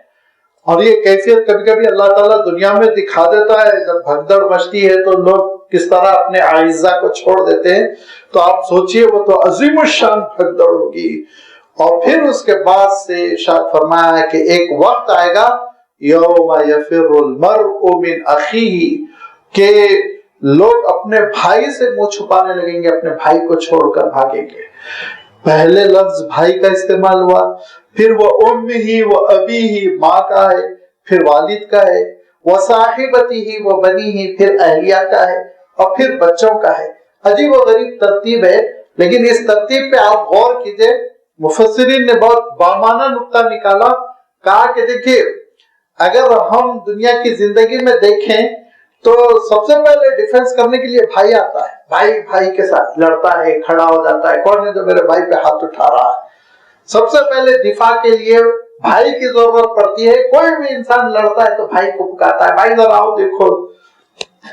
اور یہ کیفیت کبھی کبھی اللہ تعالیٰ دنیا میں دکھا دیتا ہے، جب بھگدڑ مچتی ہے تو لوگ کس طرح اپنے اعزاء کو چھوڑ دیتے ہیں، تو آپ سوچئے وہ تو عظیم الشان بھگدڑ ہوگی۔ اور پھر اس کے بعد سے ارشاد فرمایا ہے کہ ایک وقت آئے گا یوم یفر المرء من اخیہ، کہ لوگ اپنے بھائی سے منہ چھپانے لگیں گے، اپنے بھائی کو چھوڑ کر بھاگیں گے۔ پہلے لفظ بھائی کا استعمال ہوا، پھر وہ امہ و ابیہ ماں کا ہے، پھر والد کا ہے، وہ صاحبتہ و بنیہ پھر اہلیہ کا ہے، اور پھر بچوں کا ہے۔ عجیب و غریب ترتیب ہے، لیکن اس ترتیب پہ آپ غور کیجئے۔ مفسرین نے بہت بامانہ نقطہ نکالا، کہا کہ دیکھیے اگر ہم دنیا کی زندگی میں دیکھیں تو سب سے پہلے ڈیفنس کرنے کے لیے بھائی آتا ہے، بھائی بھائی کے ساتھ لڑتا ہے، کھڑا ہو جاتا ہے، کون ہے جو میرے بھائی پہ ہاتھ اٹھا رہا ہے۔ سب سے پہلے دفاع کے لیے بھائی کی ضرورت پڑتی ہے، کوئی بھی انسان لڑتا ہے تو بھائی کو پکارتا ہے، بھائی ذرا آؤ دیکھو۔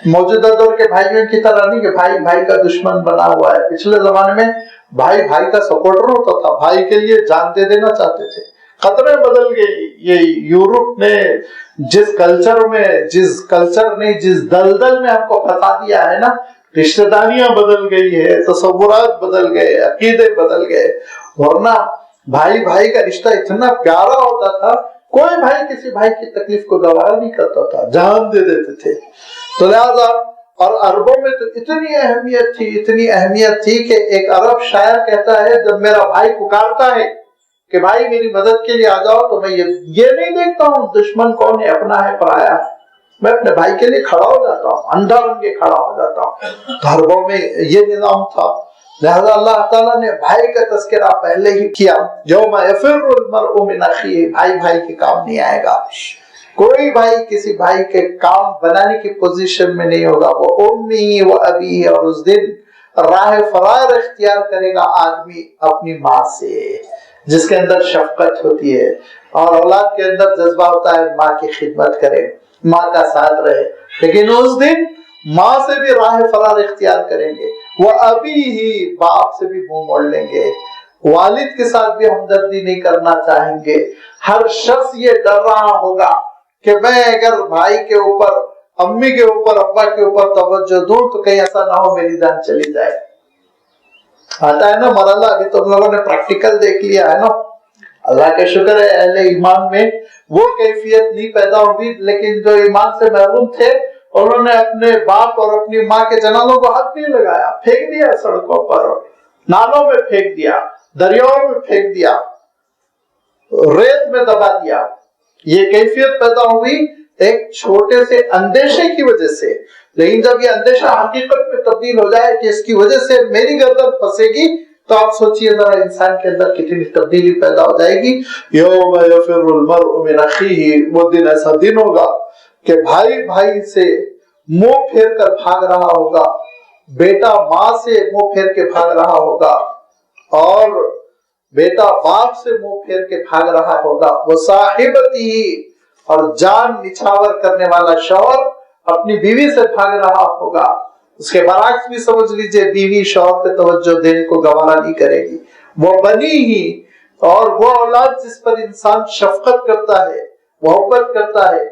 موجودہ دور کے بھائیوں کی طرح نہیں کہ بھائی بھائی کا دشمن بنا ہوا ہے، پچھلے زمانے میں بھائی بھائی کا سپورٹر ہوتا تھا، بھائی کے لیے جان دے دینا چاہتے تھے۔ قدریں بدل گئی، یہ یورپ نے جس کلچر نے جس دلدل میں ہم کو پھنسا دیا ہے نا، رشتہ داریاں بدل گئی ہے، تصورات بدل گئے، عقیدے بدل گئے، ورنہ بھائی بھائی کا رشتہ اتنا پیارا ہوتا تھا، کوئی بھائی کسی بھائی کی تکلیف کو گوارا نہیں کرتا تھا، جان دے دیتے تھے. تو لہذا اور عربوں میں تو اتنی اہمیت تھی کہ ایک عرب شاعر کہتا ہے جب میرا بھائی پکارتا ہے کہ بھائی میری مدد کے لیے آ جاؤ تو میں یہ نہیں دیکھتا ہوں دشمن کون ہے، اپنا ہے پرایا، میں اپنے بھائی کے لیے کھڑا ہو جاتا ہوں، اندھا بن کے کھڑا ہو جاتا ہوں. تو عربوں میں یہ نظام تھا. لہذا اللہ تعالیٰ نے بھائی کا تذکرہ پہلے ہی کیا. یوم یفر المرء من اخیہ، بھائی بھائی کے کام نہیں آئے گا. کوئی بھائی کسی بھائی کے کام بنانے کی پوزیشن میں نہیں ہوگا. وہ امی و ابی، اور اس دن راہ فرار اختیار کرے گا آدمی اپنی ماں سے، جس کے اندر شفقت ہوتی ہے اور اولاد کے اندر جذبہ ہوتا ہے ماں کی خدمت کرے، ماں کا ساتھ رہے. لیکن اس دن ماں سے بھی راہ فرار اختیار کریں گے. وہ ابھی ہی، باپ سے بھی منہ موڑ لیں گے، والد کے ساتھ بھی ہمدردی نہیں کرنا چاہیں گے. ہر شخص یہ ڈر رہا ہوگا کہ میں اگر بھائی کے اوپر، امی کے اوپر، ابا کے اوپر توجہ دوں تو کہیں ایسا نہ ہو میری جان چلی جائے. آتا ہے نا مرحلہ، ابھی تم لوگوں نے پریکٹیکل دیکھ لیا ہے نا. اللہ کا شکر ہے اہل ایمان میں وہ کیفیت نہیں پیدا ہوگی، لیکن جو ایمان سے محروم تھے انہوں نے اپنے باپ اور اپنی ماں کے جنازوں کو ہاتھ نہیں لگایا، پھینک دیا سڑکوں پر، نالوں میں پھینک دیا، دریاؤں میں پھینک دیا، ریت میں دبا دیا. یہ کیفیت پیدا ہوئی ایک چھوٹے سے اندیشے کی وجہ سے. لیکن جب یہ اندیشہ حقیقت میں تبدیل ہو جائے کہ اس کی وجہ سے میری گردن پھنسے گی، تو آپ سوچئے ذرا انسان کے اندر کتنی تبدیلی پیدا ہو جائے گی. یوم یفر المرء من اخیہ، وہ دن ایسا دن ہوگا کہ بھائی بھائی سے منہ پھیر کر بھاگ رہا ہوگا، بیٹا ماں سے منہ پھیر کے بھاگ رہا ہوگا، اور بیٹا باپ سے منہ پھیر کے بھاگ رہا ہوگا. وہ صاحبتی، اور جان نچھاور کرنے والا شوہر اپنی بیوی سے بھاگ رہا ہوگا. اس کے برعکس بھی سمجھ لیجئے، بیوی شوہر پہ توجہ دینے کو گوارا نہیں کرے گی. وہ بنی ہی، اور وہ اولاد جس پر انسان شفقت کرتا ہے، محبت کرتا ہے،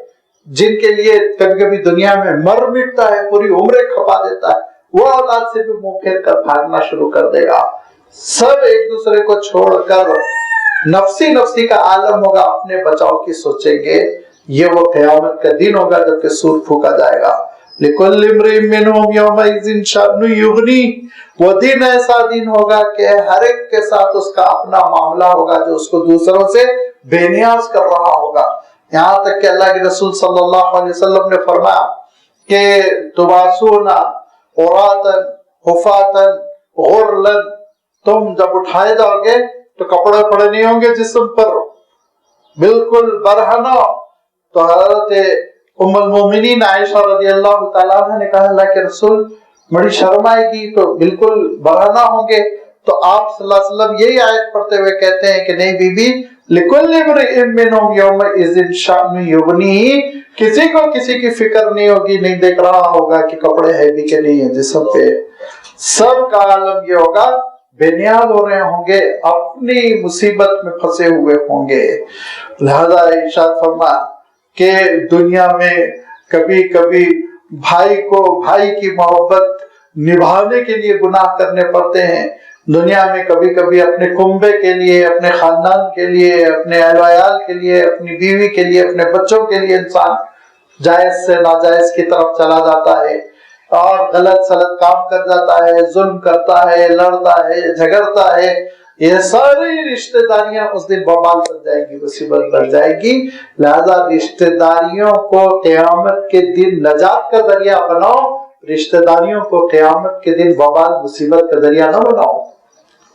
جن کے لیے کبھی کبھی دنیا میں مر مٹتا ہے، پوری عمریں کھپا دیتا ہے، وہ اولاد سے بھی منہ پھیر کر بھاگنا شروع کر دے گا. سب ایک دوسرے کو چھوڑ کر نفسی کا عالم ہوگا، اپنے بچاؤ کی سوچیں گے. یہ وہ قیامت کا دن ہوگا جب کہ سور پھونکا جائے گا. لِكُلِّ امْرِئٍ مِّنْهُمْ يَوْمَئِذٍ شَأْنٌ يُغْنِيهِ، وہ دن ایسا دن ہوگا کہ ہر ایک کے ساتھ اس کا اپنا معاملہ ہوگا جو اس کو دوسروں سے بے نیاز کر رہا ہوگا. یہاں تک کہ اللہ کے رسول صلی اللہ علیہ وسلم نے فرمایا کہ تُبَعْثُونَ عُرَاةً حُفَاةً غُرْلًا، تم جب اٹھائے جاؤ گے تو کپڑے پڑے نہیں ہوں گے جسم پر، بالکل برہنہ. تو حضرت ام المومنین عائشہ رضی اللہ تعالیٰ عنہ نے کہا اللہ کے رسول بڑی شرم آئے گی، تو بالکل برہنہ ہوں گے. تو آپ صلی اللہ علیہ وسلم یہی آیت پڑھتے ہوئے کہتے ہیں کہ نہیں بی بی، لِكُلِّ امْرِئٍ مِّنْهُمْ يَوْمَئِذٍ شَأْنٌ يُغْنِيهِ، کسی کو کسی کی فکر نہیں ہوگی، نہیں دیکھ رہا ہوگا کہ کپڑے ہے بھی کہ نہیں ہے جسم پہ. سب کا عالم یہ ہوگا بے نیاز ہو رہے ہوں گے، اپنی مصیبت میں پھنسے ہوئے ہوں گے. لہذا ارشاد فرما کہ دنیا میں کبھی کبھی بھائی کو بھائی کی محبت نبھانے کے لیے گناہ کرنے پڑتے ہیں. دنیا میں کبھی کبھی اپنے کنبے کے لیے، اپنے خاندان کے لیے، اپنے اہل و عیال کے لیے، اپنی بیوی کے لیے، اپنے بچوں کے لیے انسان جائز سے ناجائز کی طرف چلا جاتا ہے اور غلط سلط کام کر جاتا ہے، ظلم کرتا ہے، لڑتا ہے، جھگڑتا ہے. یہ ساری رشتہ داریاں اس دن ببال بن جائے گی، مصیبت بن جائے گی. لہذا رشتہ داریوں کو قیامت کے دن نجات کا ذریعہ بناؤ، رشتہ داریوں کو قیامت کے دن ببال مصیبت کا ذریعہ نہ بناؤ.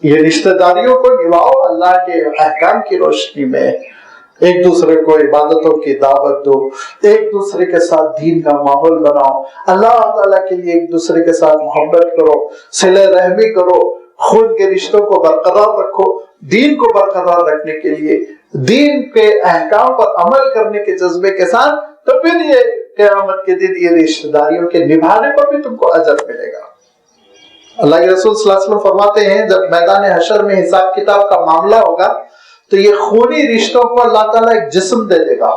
یہ رشتہ داریوں کو نبھاؤ اللہ کے احکام کی روشنی میں. ایک دوسرے کو عبادتوں کی دعوت دو، ایک دوسرے کے ساتھ دین کا ماحول بناؤ، اللہ تعالیٰ کے لیے ایک دوسرے کے ساتھ محبت کرو، صلہ رحمی کرو، خون کے رشتوں کو برقرار رکھو. دین کو برقرار رکھنے کے لیے، دین کے احکام پر عمل کرنے کے جذبے کے ساتھ، تو پھر یہ قیامت کے دن یہ رشتہ داریوں کے نبھانے پر بھی تم کو اجر ملے گا. اللہ کے رسول صلی اللہ علیہ وسلم فرماتے ہیں جب میدان حشر میں حساب کتاب کا معاملہ ہوگا تو یہ خونی رشتوں کو اللہ تعالیٰ ایک جسم دے دے گا،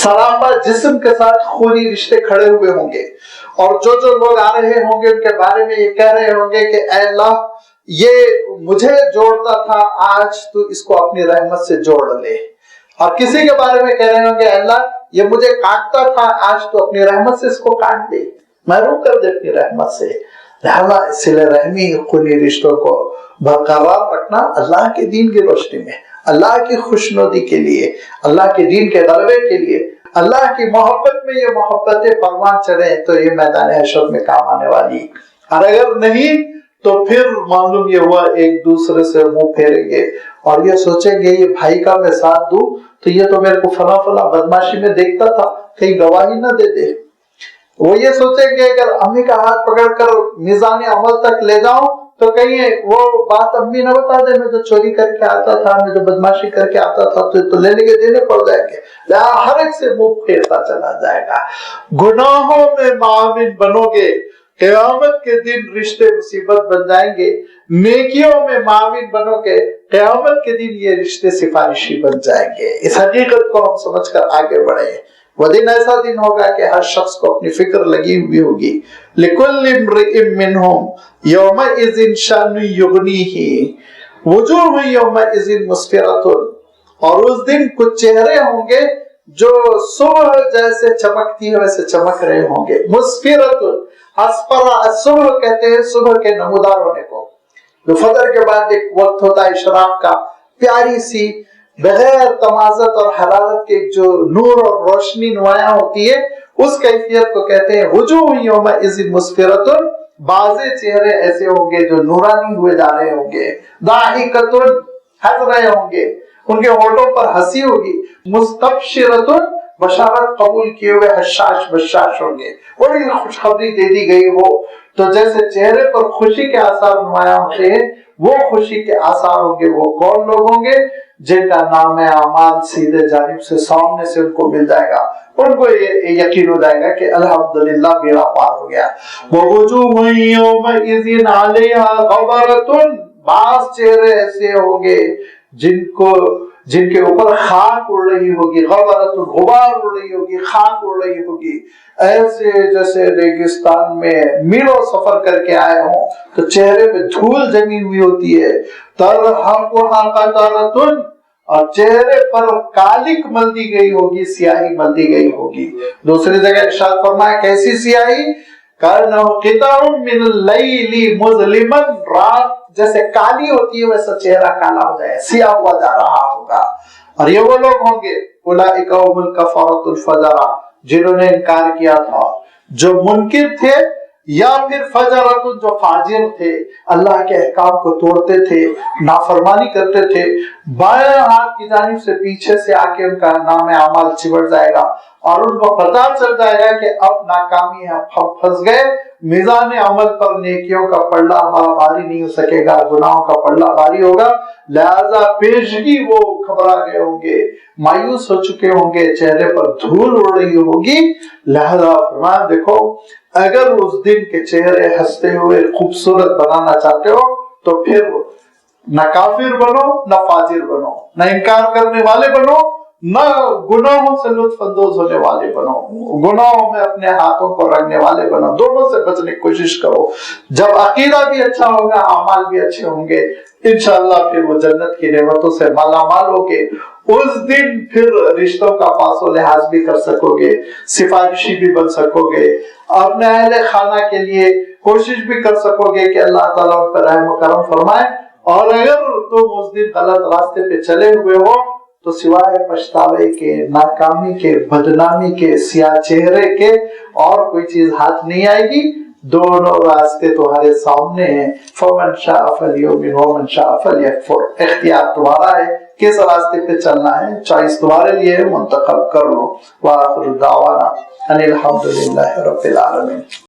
سراپا جسم کے ساتھ خونی رشتے کھڑے ہوئے ہوں گے، اور جو لوگ آ رہے ہوں گے ان کے بارے میں یہ کہہ رہے ہوں گے کہ اے اللہ یہ مجھے جوڑتا تھا، آج تو اس کو اپنی رحمت سے جوڑ لے. اور کسی کے بارے میں کہہ رہے ہوں گے اللہ یہ مجھے کاٹتا تھا، آج تو اپنی رحمت سے اس کو کاٹ دے، محروم کر دے اپنی رحمت سے۔ لہذا صلہ رحمی خونی رشتوں کو برقرار رکھنا اللہ کے دین کی روشنی میں، اللہ کی خوشنودی کے لیے، اللہ کے دین کے غلبے کے لیے، اللہ کی محبت میں یہ محبتیں پروان چڑھیں تو یہ میدان حشر میں کام آنے والی، اور اگر نہیں تو پھر معلوم یہ ہوا ایک دوسرے سے منہ پھیریں گے اور یہ سوچیں گے یہ بھائی کا میں ساتھ دوں تو یہ تو میرے کو فلاں فلاں بدماشی میں دیکھتا تھا، کہیں گواہی نہ دے دے۔ وہ یہ سوچیں گے اگر امی کا ہاتھ پکڑ کر میزان عمل تک لے جاؤں تو کہیں وہ بات امی نہ بتا دے میں جو چوری کر کے آتا تھا، میں جو بدماشی کر کے آتا تھا تو لینے کے دینے پڑ جائیں گے، ہر ایک سے منہ پھیرتا چلا جائے گا۔ گناہوں میں معاون بنو گے، قیامت کے دن رشتے مصیبت بن جائیں گے، نیکیوں میں معاون بنو گے، قیامت کے دن یہ رشتے سفارشی بن جائیں گے۔ اس حقیقت کو ہم سمجھ کر آگے بڑھیں۔ وہ دن ایسا دن ہوگا کہ ہر شخص کو اپنی فکر لگی ہوئی ہوگی۔ لِكُلِّ امْرِئٍ مِّنْهُمْ يَوْمَئِذٍ شَأْنٌ يُغْنِيهِ وُجُوهٌ يَوْمَئِذٍ مُسْفِرَةٌ، اور اس دن کچھ چہرے ہوں گے جو صبح جیسے چمکتی ہے ویسے چمک رہے ہوں گے۔ مُسْفِرَةٌ، اسفرا الصبح کہتے ہیں صبح کے نمودار ہونے کو، جو فجر کے بعد ایک وقت ہوتا ہے اشراق کا، پیاری سی بغیر تمازت اور حرارت کے جو نور اور روشنی نمایاں ہوتی ہے، اس کیفیت کو کہتے ہیں وجوہ یومئذ مسفرۃ، بعض چہرے ایسے ہوں گے جو نورانی ہوئے جا رہے ہوں گے، ضاحکۃ، ہنس رہے ہوں گے، ان کے ہونٹوں پر ہنسی ہوگی، مستبشرۃ، بشارت قبول کیے ہوئے حشاش بشاش ہوں گے، بڑی خوشخبری دے دی گئی ہو تو جیسے چہرے پر خوشی کے آثار نمایاں ہوتے ہیں وہ خوشی کے آثار ہوں گے۔ وہ کون لوگ ہوں گے؟ جن کا نام اعمال سیدھے جانب سے سامنے سے ان کو مل جائے گا، ان کو یہ یقین ہو جائے گا کہ الحمدللہ بیڑا پار ہو گیا۔ وَوُجُوهٌ يَوْمَئِذٍ عَلَيْهَا غَبَرَةٌ، بعض چہرے ایسے ہوں گے جن کے اوپر خاک اڑ رہی ہوگی، غبرۃ، غبار اڑ رہی ہوگی، خاک اڑ رہی ہوگی، ایسے جیسے ریگستان میں میلوں سفر کر کے آئے ہوں تو چہرے میں دھول جمی ہوئی ہوتی ہے۔ ترہقها قترۃ، اور چہرے پر کالک مل دی گئی ہوگی، سیاہی مل دی گئی ہوگی۔ دوسری جگہ ارشاد فرمایا کیسی سیاہی؟ کَأَنَّهُ قِطَعٌ مِّنَ اللَّيْلِ مُظْلِمًا، رات جیسے کالی ہوتی ہے ویسا چہرہ کالا ہو جائے، سیاہ ہوا جا رہا ہوگا۔ اور یہ وہ لوگ ہوں گے اولئک هم الکفرۃ الفجرہ، جنہوں نے انکار کیا تھا، جو منکر تھے، یا پھر فجرۃ، جو فاجر تھے، اللہ کے احکام کو توڑتے تھے، نافرمانی کرتے تھے، بائیں ہاتھ کی جانب سے پیچھے سے آ کے ان کا نام اعمال چمٹ جائے گا اور ان کو پتہ چل جائے گا کہ اب ناکامی ہے، اب پھنس گئے، میزان عمل پر نیکیوں کا پلڑا ہمارا بھاری نہیں ہو سکے گا، گناہوں کا پلڑا بھاری ہوگا، لہذا پیشگی وہ گھبرا گئے ہوں گے، مایوس ہو چکے ہوں گے، چہرے پر دھول اڑ رہی ہوگی۔ لہذا فرمایا دیکھو اگر اس دن کے چہرے ہنستے ہوئے خوبصورت بنانا چاہتے ہو تو پھر نہ کافر بنو نہ فاجر بنو، نہ انکار کرنے والے بنو، نہ گناہوں سے لطف اندوز ہونے والے بنو، گناہوں میں اپنے ہاتھوں کو رنگنے والے بنو، دونوں سے بچنے کی کوشش کرو۔ جب عقیدہ بھی اچھا ہوگا، اعمال بھی اچھے ہوں گے، انشاءاللہ پھر وہ جنت کی نعمتوں سے مالا مال ہوگے۔ اس دن پھر رشتوں کا پاس و لحاظ بھی کر سکو گے، سفارشی بھی بن سکو گے، اپنے اہل خانہ کے لیے کوشش بھی کر سکو گے کہ اللہ تعالیٰ ان پر رحم و کرم فرمائے۔ اور اگر تم اس دن غلط راستے پہ چلے ہوئے ہو تو سوائے پچھتاوے کے، ناکامی کے، بدنامی کے، سیاہ چہرے کے اور کوئی چیز ہاتھ نہیں آئے گی۔ دونوں راستے تمہارے سامنے ہیں، فمن شاء فلیؤمن ومن شاء فلیکفر، اختیار تمہارا ہے کس راستے پہ چلنا ہے، چوائس تمہارے لیے ہے، منتخب کر لو۔ وآخر دعوانا ان الحمدللہ رب العالمین۔